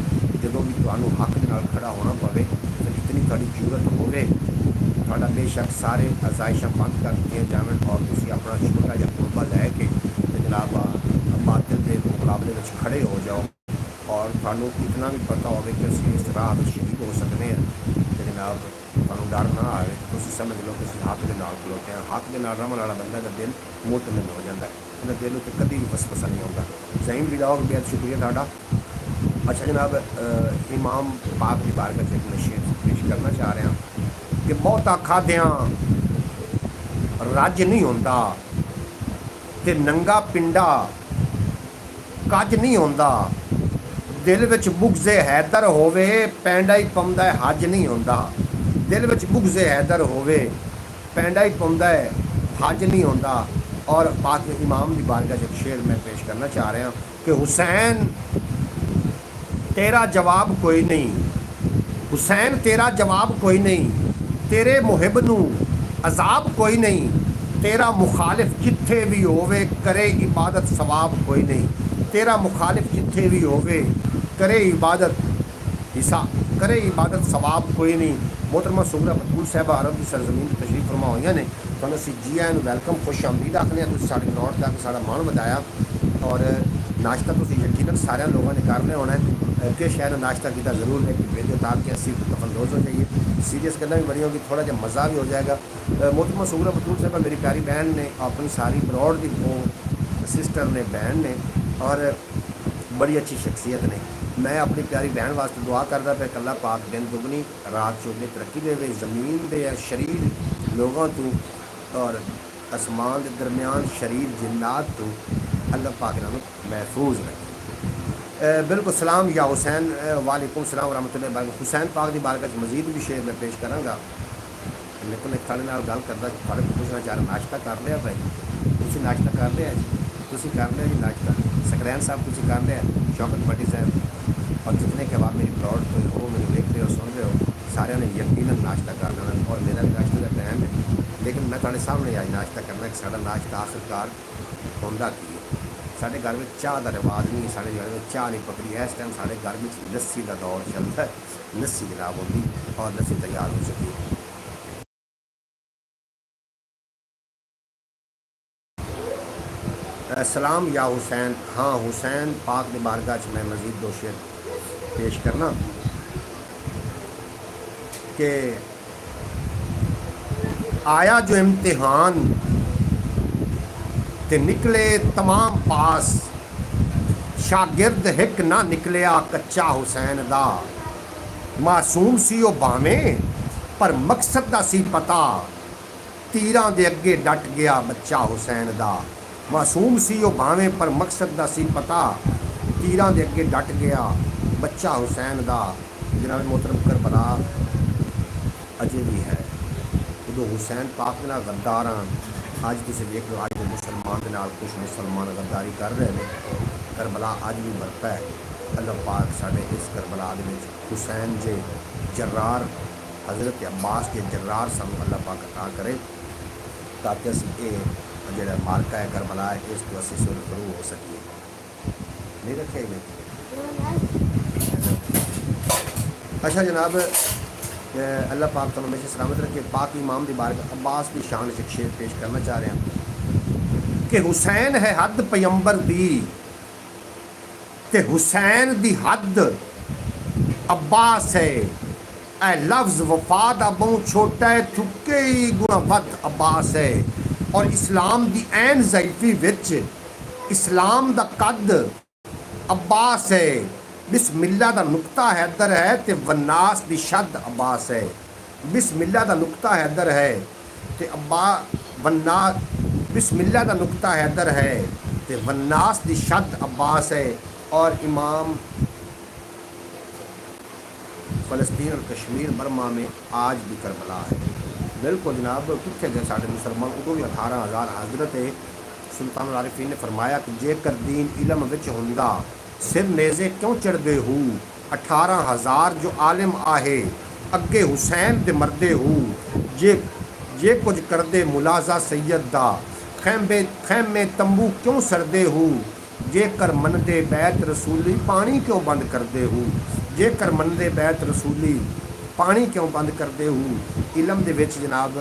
जो भी तुहानू हक के नाल खड़ा होना पवे तो इतनी थोड़ी जरूरत होवे थोड़ा बेशक सारे आजाइशां बंद कर दिए जावन और तुसी अपना छोटा जिहा कुरबा लैके जनाब बातिल के मुकाबले में खड़े हो जाओ और थानू इतना भी पता होवे कि असीं इस राह में शहीद हो सकते हैं तो जनाब थानू डर ना आए तो समझ लो कि असीं हक के नाल खलोते हैं। हक के नाल रहने वाला बंदा का दिल मुतमिन हो जाता है उन्हें दिल उत्ते कभी भी वसवसा नहीं आता। ज़हीम भी लाओ बेहद शुक्रिया थाड़ा। अच्छा जनाब इमाम पाक की बारगाह च एक नशेर पेश करना चाह रहे हैं कि बहुता खाद्या रज नहीं होंदा ते नंगा पिंडा कज नहीं होंदा दिल विच बुग़्ज़े हैदर होवे पैंडा ही पाउंदा है हज नहीं होंदा। दिल विच बुग़्ज़े हैदर होवे पैंडा ही पाउंदा है हज नहीं होंदा। और पाक इमाम की बारगाह च एक शेर मैं पेश करना चाह रहा कि हुसैन तेरा जवाब कोई नहीं हुसैन तेरा जवाब कोई नहीं तेरे मुहिब नू अजाब कोई नहीं तेरा मुखालिफ जिथे भी होवे करे इबादत सवाब कोई नहीं तेरा मुखालिफ जिथे भी होवे करे इबादत हिस्सा करे इबादत सवाब कोई नहीं। मोहतरमा सुगरा बतूल साहबा अरब की सरजमीन की तशरीफ फरमा हुई ने तो असी जी आए वैलकम खुश आमदीद आखने तुम साढ़े ग्राउंड तक साढ़ा मन बताया और नाश्ता तो यकीनन सारे लोगों ने कर लिया होना है कि शायद नाश्ता किया ज़रूर है कि भेजो ताकि असी तफंदोज हो जाइए। सीरियस गल्लां भी बड़ी होगी थोड़ा जहा मज़ा भी हो जाएगा। मोहतरमा सुगरा बतूल साहबा मेरी प्यारी बहन ने अपनी सारी ब्रॉड की वो सिस्टर ने बहन ने और बड़ी अच्छी शख्सियत ने। मैं अपनी प्यारी बहन वास्ते दुआ करता पे अल्लाह पाक दिन दुगनी रात चौगनी तरक्की दे ज़मीन दे शरीर लोगों तो और आसमान के दरमियान शरीर जिन्नात तो अल्लाह पाक नाम महफूज रखे। बिल्कुल सलाम या हुसैन वालेकुम सलाम व रहमतुल्लाहि व बरकातहू। हुसैन पाक की बारगाह मजीद भी शेर मैं पेश कराँगा लेकिन एक थाने नाल गल करदा थोड़े पूछना चाह रहा नाश्ता कर लिया भाई तुसीं नाश्ता कर लिया जी तुसीं कर लिया जी नाश्ता सकरैन साहब तुसीं कर लिया शौकत भट्टी साहब और जितने के बाद मेरी प्लॉट कोई हो मेरे देख रहे हो सुन रहे हो सारे ने यकीनन नाश्ता कर लेना और मेरा भी नाश्ते का टाइम है लेकिन मैं थोड़े सामने आज नाश्ता करना कि साढ़ा नाश्ता आखिरकार होंदा की साढ़े घर में चाह का रिवाज नहीं साढ़े घर में चाह नहीं पकड़ी इस टाइम साढ़े घर में लस्सी का दौर चलता है लस्सी जनाब होगी और लस्सी तैयार हो चुकी है। सलाम या हुसैन हाँ हुसैन पाक की बारगाह मैं मजीद दो शेर पेश करना कि आया जो इम्तिहान ते निकले तमाम पास शागिर्द हिक ना निकलिया कच्चा हुसैन दा मासूम सी ओ भावें पर मकसद दा सी पता, तीरां दे अगे डट गया बच्चा हुसैन दा। मासूम सी ओ भावें पर मकसद दा सी पता, तीरां दे अगे डट गया बच्चा हुसैन दा। जनाब मोहतरम करबला अजे भी है, उदों हुसैन पाक दे नाल गद्दार आं। अज तुसीं देख लो, अज दे मुसलमान दे नाल कुछ मुसलमान गद्दारी कर रहे हैं। करबला अज भी बरता है। अल्लाह पाक साढ़े इस करबला दे विच हुसैन जे जर्रार, हज़रत अब्बास के जर्रार सानू अल्लाह पाक अता करे, ताकि असीं ये जिहड़ा मारका है करबला है इस तो असीं सुरखरू हो सकीए। नहीं रखे में अच्छा जनाब, अल्लाह पाक तुहानूं हमेशा सलामत रखे। पाक इमाम दी बारगाह अब्बास की शान च एक शेर पेश करना चाह रहे हैं कि हुसैन है हद पैगंबर दी, ते हुसैन दी हद अब्बास है। ऐ लफ्ज वफा दा बहु छोटा है, थुके ही गुणा वध अब्बास है। और इस्लाम दी ऐन ज़ईफी विच इस्लाम दा कद अब्बास है। बिस्मिल्ला दा नुक्ता हैदर है ते वन्नास दी शद अब्बास है। बिस्मिल्ला दा नुक्ता हैदर है ते अब्बा वन्ना बिस्मिल्ला दा नुक्ता हैदर है ते वन्नास दी शद अब्बास है। और इमाम फ़लस्तीन और कश्मीर बर्मा में आज भी करबला है। बिल्कुल जनाब, कितने गए साढ़े मुसलमान, उदों भी 18,000। हज़रत सुल्तान आरिफीन ने फरमाया कि जेकर दीन इलम विच हुंदा सिर नेज़े क्यों चढ़दे हो। 18,000 जो आलिम आहे अगे हुसैन दे मरदे हो। जे कुछ करदे मुलाजा सैयद दा खैमे तंबू क्यों सरदे हो। जेकर मनदे बैत रसूली पानी क्यों बंद करदे हो। जेकर मनदे बैत रसूली पानी क्यों बंद करदे हो। इलम दे विच जनाब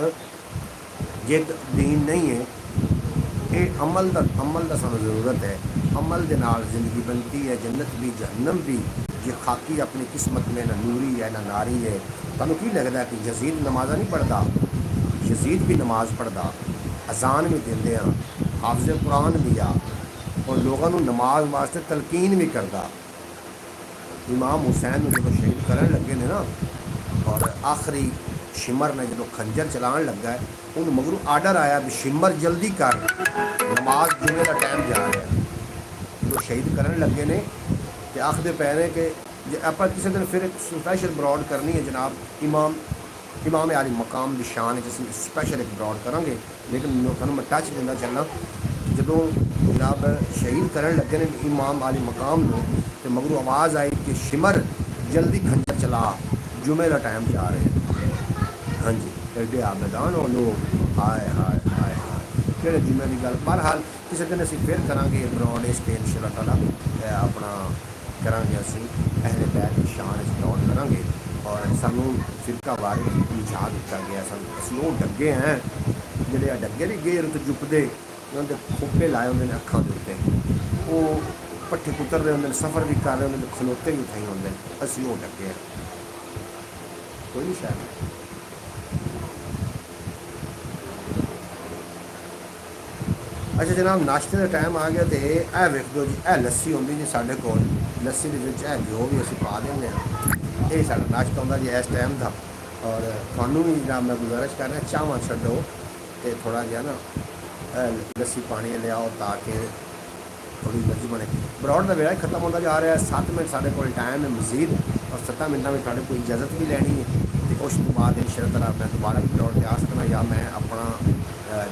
जे दीन नहीं है, ये अमल दा सानू ज़रूरत है। अमल दे नाल जिंदगी बनती है, जन्नत भी जहन्नम भी। जे खाकी अपनी किस्मत में ना नूरी है ना नारी है। तुहानू की लगदा है कि यजीद नमाज़ा नहीं पढ़ता? यजीद भी नमाज पढ़ता, अजान भी देंदे हैं, हाफिज़ कुरान भी आ, और लोगों को नमाज वास्ते तलकीन भी करता। इमाम हुसैन जो शहीद करन लगे ने ना, और आखिरी शिमर ने जो खंजर चलान लगा है, उन मगरू आर्डर आया भी शिमर जल्दी कर, नमाज जुमे का टाइम जा रहा है। जो शहीद करन लगे ने तो आखते पै ने कि जे आप किसी दिन फिर एक स्पैशल ब्रॉड करनी है जनाब, इमाम आली मकाम की शान असीं स्पैशल एक ब्रॉड करांगे। लेकिन तुहानूं मैं टच दिंदा चलना, जो जनाब शहीद करन लगे ने इमाम आली मकाम को, तो मगरू आवाज़ आई कि शिमर जल्दी खंजर चला, जुमे का टाइम जा रहे हैं। हाँ जी, एडे आबदान हो लोग, हाय हाय हाय हाय, कि जुमे की गल। बहरहाल किसी दिन असीं फिर करांगे ब्रॉड इस पे इंशाअल्लाह ताला अपना करांगे असीं अहले बैत की शान ब्रॉड करांगे। और सानू फिरका वारे बुझा दिता गया, असीं वो डगे हैं जिहड़े डगे नहीं गेर तो चुपदे, उन्होंने खोपे लाए होंगे ने अखां के उत्ते, वो पट्ठे कुतर रहे होंगे, सफ़र भी कर रहे होंगे, खलोते भी उठाई होंगे। असीं वो डगे हैं, कोई नहीं शायद। अच्छा जनाब, नाश्ते का टाइम आ गया, तो यह वेख दो जी, यह लस्सी होंगी जी साढ़े कोल, लस्सी के घ्यो भी असीं पा देंगे। ये साढ़ा नाश्ता होंदा जी इस टाइम का। और थानू भी जनाब मैं गुजारिश कर रहा, चाहवा छड्डो तो थोड़ा जहा ना लस्सी पानी लियाओ, ताकि थोड़ी एनर्जी बने। ब्रॉड का वेला खत्म होता जा रहा है, 7 मिनट साढ़े को टाइम है मजीद, और 7 मिनटों में थोड़े को इजाज़त भी लैनी है। तो उस बाद इंशाअल्लाह ताला मैं दोबारा भी ब्रॉड तैयार करना, या मैं अपना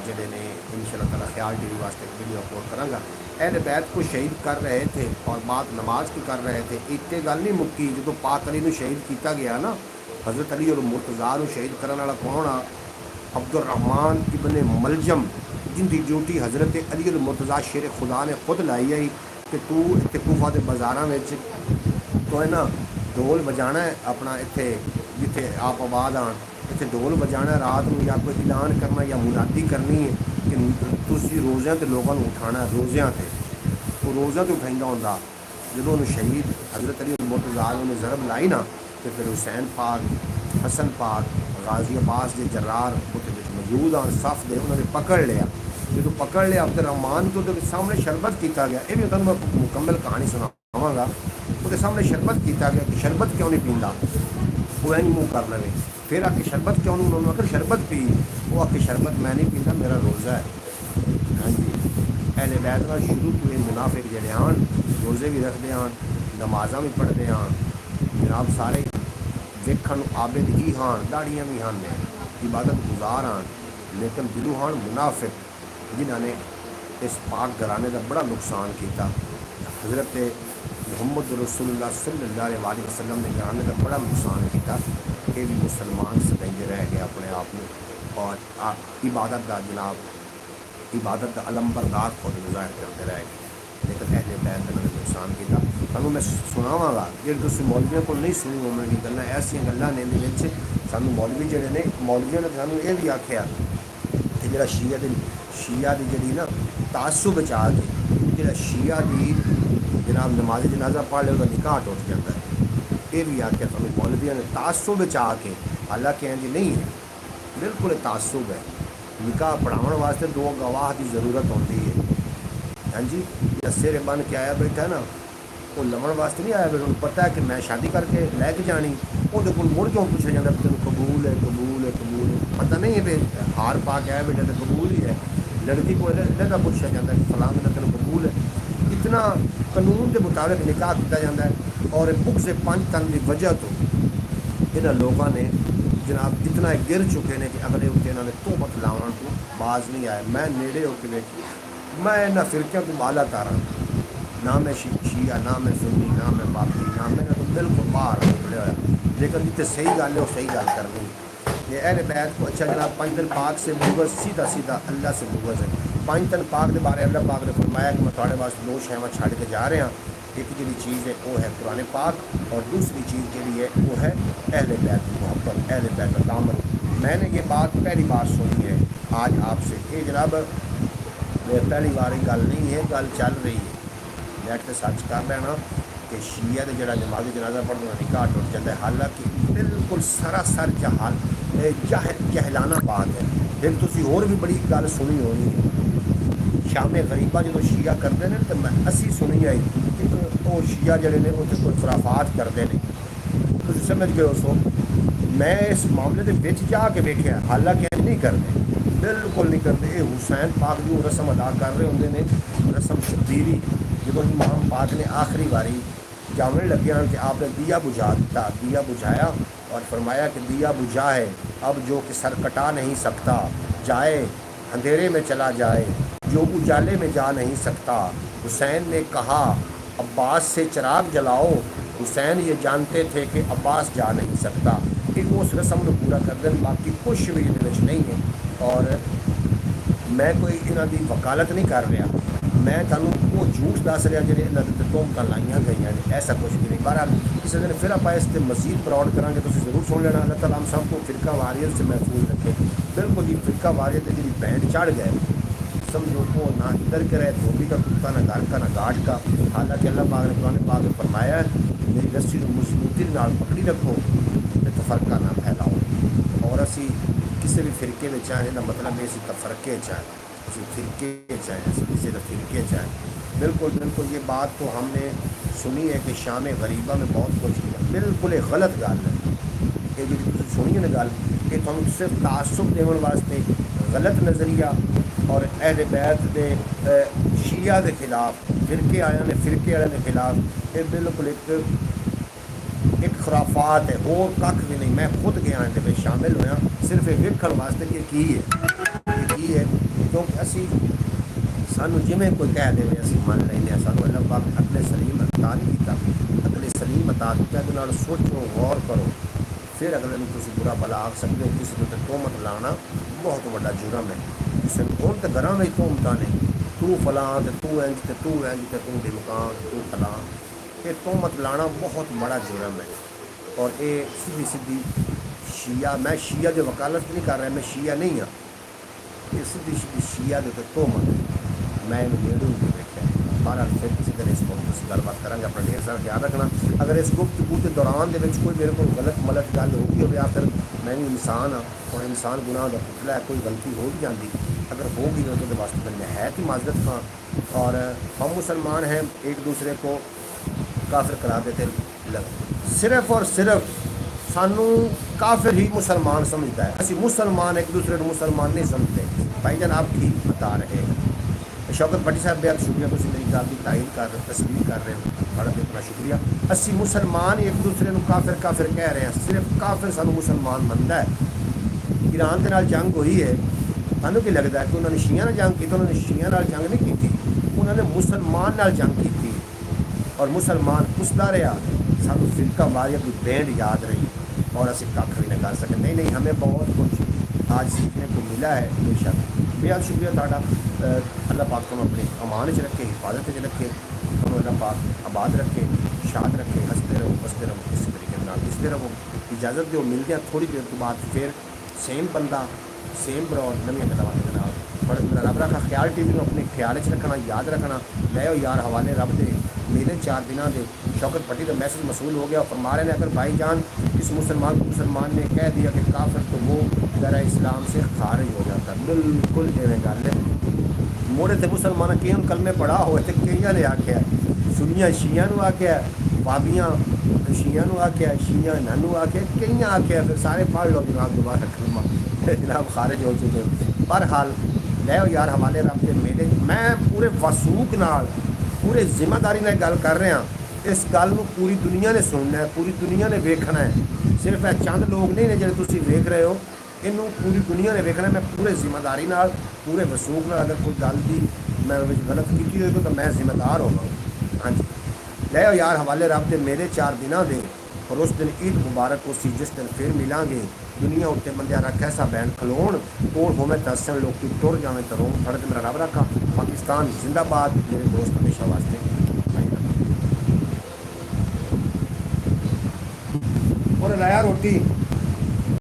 जोड़े ने इंशाअल्लाह ताला ख्याल टीवी वास्ते वीडियो अपलोड कराँगा। अहले बैत को शहीद कर रहे थे और बात नमाज की कर रहे थे। इतने गल नहीं मुक्की, जो पाक अली को शहीद किया गया ना, हज़रत अली और मुर्तज़ा को शहीद करने वाला कौन आ? अब्दुर्रहमान इब्ने मलजम, जिनकी ड्यूटी हज़रत अली और मुर्तज़ा शेर खुदा ने खुद लाई है कि तू इतने कूफा के बाज़ारों में तो है ना ढोल बजाना है अपना, इतने जिथे आप आबाद आन इतने ढोल बजाना रात में, या कोई ऐलान करना या मुनादी करनी है कि तुसी रोज़ियां ते लोगों को उठाना, रोज़ियां ते वो रोज़ा तो उठाइंदा होंदा। जो शहीद हज़रत अली मुर्तज़ा ने ज़रब लाई ना, तो फिर हुसैन पाक, हसन पाक, गाजी अब्बास के जर्रार उत्ते मौजूद आन सफ दे, उन्होंने पकड़ लिया। जो पकड़ लिया अब्दुर्रहमान को, तो सामने शरबत किया गया। ये भी तुहानूं मैं मुकम्मल कहानी सुनावांगा। उसके सामने शरबत किया गया कि शरबत क्यों नहीं पींदा, वो नहीं मुँह कर लवे। फिर आके शरबत क्यों नहीं, उन्होंने आकर शरबत पी, वो आके शरबत मैं नहीं पीता, मेरा रोज़ा है। हाँ जी, अहले बैत का शुरू तो ये मुनाफिक जड़े हैं रोज़े भी रखते हैं, नमाजा भी पढ़ते हैं, जनाब सारे वेखण आबिद ही हाँ, दाड़ियाँ भी हाँ ने, इबादत गुजार हाँ, लेकिन दिलों हाँ मुनाफिक, जिन्होंने इस पाक घराने का बड़ा नुकसान किया। हज़रत मोहम्मद रसूलुल्लाह सल्लल्लाहु अलैहि वसल्लम ने घराने का बड़ा नुकसान किया। ये भी मुसलमान सदैंदे रह गए अपने आप में, और इबादत का जनाब इबादत का अलंबरदार खुद गुजाहिर करते रह गए, लेकिन अहले बैत ने नुकसान किया। सू मैं सुनावागा जो तुम मौलवियों को नहीं सुनी होगी गल्, ऐसिया गल्लां ने सू मौलवी जोड़े ने, मौलवियों ने सू ये भी आख्या कि जो शिया की जी ना तासुब बचा के जो शिया की जनाब नमाज जनाजा पढ़ ले, निकाह टुट जाता है। ये भी आख्या सू मौलवियों ने तासुब बचा के, हालांकि इंज नहीं है, बिल्कुल तासुब है। निकाह पढ़ाने वास्ते दो गवाह की ज़रूरत होती है। हाँ जी, सिर बन के आया बैठा ना, वो लवन वास्ते नहीं आया बैठा, उन्हें पता है कि मैं शादी करके लैके जानी, वो मुड़ क्यों पूछा जाता तेन कबूल है कबूल है कबूल है, पता नहीं है भाई हार पा के आया बेटा तो कबूल ही है। लड़की को लड़का पूछा जाता है फलां का तेन कबूल है। इतना कानून के मुताबिक निकाह किया जाता है, और बुक से 5 तन की वजह तो इन्होंने लोगों ने जनाब इतना गिर चुके हैं कि अगले उत्ते इन्होंने तोहमत लाने को बाज नहीं आया। मैं नेड़े होकर देखी, मैं इन्होंने फिरकियों को बाला तारा, ना मैं शिया, ना मैं सुन्नी, ना मैं बाकी, ना मैंने तो बिल्कुल बाहर निकले होया। लेकिन जितने सही गल है वो सही गल करनी। ये अहले बैत को अच्छा जनाब 5 दिन पाक से बुगज़, सीधा सीधा अल्लाह से बुगज़ है। 5 दिन पाक के बारे अल्लाह पाक ने फरमाया कि मैं थोड़े वास्ते 2 शैवां छड़ के जा रहा। एक जी चीज़ है वो है कुरान पाक, और दूसरी चीज़ के लिए वो है अहले बैत की मोहब्बत, अहले बैत का दामन। मैंने ये बात पहली बार सुनी है आज आपसे। ये जनाब पहली बार ही गल नहीं है, गल चल रही है। बैठ के सच कर लेना कि शिया का जोड़ा नमाज जनाजा पढ़ने निकाह टुट जाता है, हालांकि बिल्कुल सरासर जहलाना बात है। फिर तुम होर भी बड़ी गल सुनी होनी है, शामे गरीबा जो शिया करते हैं तो मैं असी सुनी आई कि वो शिया जड़े ने उत्थे कोई खुराफात करते हैं, तुम समझ गए हो। सो मैं इस मामले के विच जाके वेख्या, हालांकि नहीं करते, बिल्कुल नहीं करते। ये हुसैन पाक की रस्म अदा कर रहे होंगे ने, रस्म शबीरी, जो इमाम पाक ने आखिरी बारी जाने लगे कि आपने दिया बुझा दिता, दिया बुझाया और फरमाया कि दिया बुझा है, अब जो कि सर कटा नहीं सकता जाए अंधेरे में चला जाए, जो उजाले में जा नहीं सकता। हुसैन ने कहा अब्बास से चिराग जलाओ, हुसैन ये जानते थे कि अब्बास जा नहीं सकता। कि उस रस्म को पूरा कर दें, बाकी कुछ भी ये नहीं है। और मैं कोई इन्हों की वकालत नहीं कर रहा, मैं थानू वो झूठ दस रहा जो इन्होंने तोहमत लाइया गई ने, ऐसा कुछ भी नहीं। बहरहाल किसी दिन फिर आप इस मजीद प्राउड करा, तो जरूर सुन लेना। अल्लाह ताला हम सबको फिरका वारियत से महफूज रखे। बिल्कुल जी फिरका वारियत जी बैंड चढ़ गए, समझो वो ना इधर के रहे, धोबी का कुत्ता ना घर का ना गाठ का। हालांकि अल्लाह पाक ने कुरान पाक में फरमाया है मेरी रस्सी को मजबूती नाल पकड़ी रखो, तफरका ना फैलाओ। और असी किसी भी फिरके में चाहे ना मतलब इसी तफरके चाहे, किसी फिरके चाहे, किसी फिरके चाहे। बिल्कुल बिल्कुल ये बात तो हमने सुनी है कि शाम गरीबा में बहुत कुछ किया, बिल्कुल एक गलत गल है। ये जी सुनी है ना गल कि तुम सिर्फ तासुब देने वास्ते गलत नज़रिया और अहले बैत के शिया के खिलाफ फिरके आया ने, फिरके वाले के खिलाफ, ये बिल्कुल एक खुराफात है और कख भी नहीं। मैं खुद गया इहदे शामिल होया सिर्फ ये वेखण वास्ते कि की है, क्योंकि असी सानू जिमें कोई कह दे असी मन लेंगे, सानू अल्लाह पाक अकले सलीम अता नहीं किया, अकले सलीम अता दिता। तो सोचो गौर करो, फिर अगले तुम बुरा भला आख सकते हो। किसी को तोहमत लाना बहुत बड़ा जुर्म है। किसी को तो घर में तोहमत ने, तू फलां तो तू इंज तो तू इंज तो तू बेमकान तू फलां, ये तोहमत लाना बहुत बड़ा जुर्म है। और ये सीधी सीधी शिया, मैं शिया जो वकालत नहीं कर रहा, मैं शिया नहीं हाँ, ये सीधी सीधी शिया के तोहमत मैं नेड़ू नहीं देखा। बहरहाल फिर किसी दिन इस वक्त गलबात करेंगे। अपना ढेर सारा ख्याल रखना। अगर इस गुफ्तगू के दौरान कोई मेरे को गलत मलत गल होगी हो, आखिर मैं भी इंसान हाँ और इंसान गुनाह का पुतला है, कोई गलती हो भी जाती, अगर होगी तो वास्ते मैं है कि माजरत खां। और हम मुसलमान हैं, एक दूसरे को काफिर करा देते सिर्फ और सिर्फ सानू काफिर ही मुसलमान समझता है। असि मुसलमान एक दूसरे को मुसलमान नहीं समझते। भाईजान आप ठीक बता रहे हैं। शौकत भट्टी साहब बेहद शुक्रिया, तुम मेरी गल की तायद कर रहे हो, तस्लीम कर रहे हो, बड़ा इतना शुक्रिया। असि मुसलमान एक दूसरे को काफिर काफिर कह रहे हैं, सिर्फ काफिर सानू मुसलमान मनता है। ईरान के नाल जंग हुई है, सानू की लगता है कि उन्होंने शिया नाल जंग की, उन्होंने शिया नाल जंग नहीं की, उन्होंने मुसलमान नाल जंग की और मुसलमान पुछदा रहा। सानू फिरका वारियत की बैंड याद रही और असि कख भी नहीं कर सके। नहीं नहीं, हमें बहुत कुछ आज सीखने को मिला है बेशक। बेहद शुक्रिया ताड़ा। अल्लाह पाक तुम अपने अमान च रखे, हिफाजत च रखे, तुम अल्लाह पाक आबाद रखे, शाद रखे, हंसते रहो बसते रहो, इस तरीके नाल हंसते रहो। इजाज़त दो, मिलते हैं थोड़ी देर तो बाद फिर सेम बंदा सेम ब्रॉड नवी गल्लां दे नाल। पर मेरा रब रखा ख्याल टीवी को अपने ख्याल च रखना, याद रखना। लै यार हवाले रब दे मेले 4 दिनों के। शौकत भट्टी का मैसेज मसूल हो गया। फरमा रहे हैं अगर भाईजान इस मुसलमान ने कह दिया कि काफिर, तो वो ज़रा इस्लाम से खारिज हो जाता। बिल्कुल जिवें गल है। मोड़े तो मुसलमान केम कलमे पढ़ा होए तो कई ने आख्या, सुनिया शिया आख्या, बाबियाँ शिया आख्या, शिया इन्हों आख्या, कई आख्या, फिर सारे पढ़ लो जनाब दोबारा कलमा जनाब खारिज हो चुके। बहरहाल लै यार हवाले रब के मेले। मैं पूरे वसूक नाल पूरे जिम्मेदारी नाल गल कर रहा। इस गल को पूरी दुनिया ने सुनना है, पूरी दुनिया ने वेखना है। सिर्फ है चंद लोग नहीं ने जो तुम वेख रहे हो, इनू पूरी दुनिया ने वेखना है। मैं पूरे जिम्मेदारी नाल पूरे वसूक नाल अगर कोई गल की मैं गलत की होगी तो मैं जिम्मेदार होगा। हाँ जी, लै यार हवाले रब के मेले 4 दिनों के और उस दिन ईद मुबारक उसी जिस दिन फिर मिलांगे। दुनिया उत्ते बंदियां दा कैसा बैन खलोण कोल होवे दसन लोग टुर जावे तो रोम फड़ मेरा रब रखा। पाकिस्तान जिंदाबाद। मेरे दोस्त हमेशा वास्ते और लाया रोटी।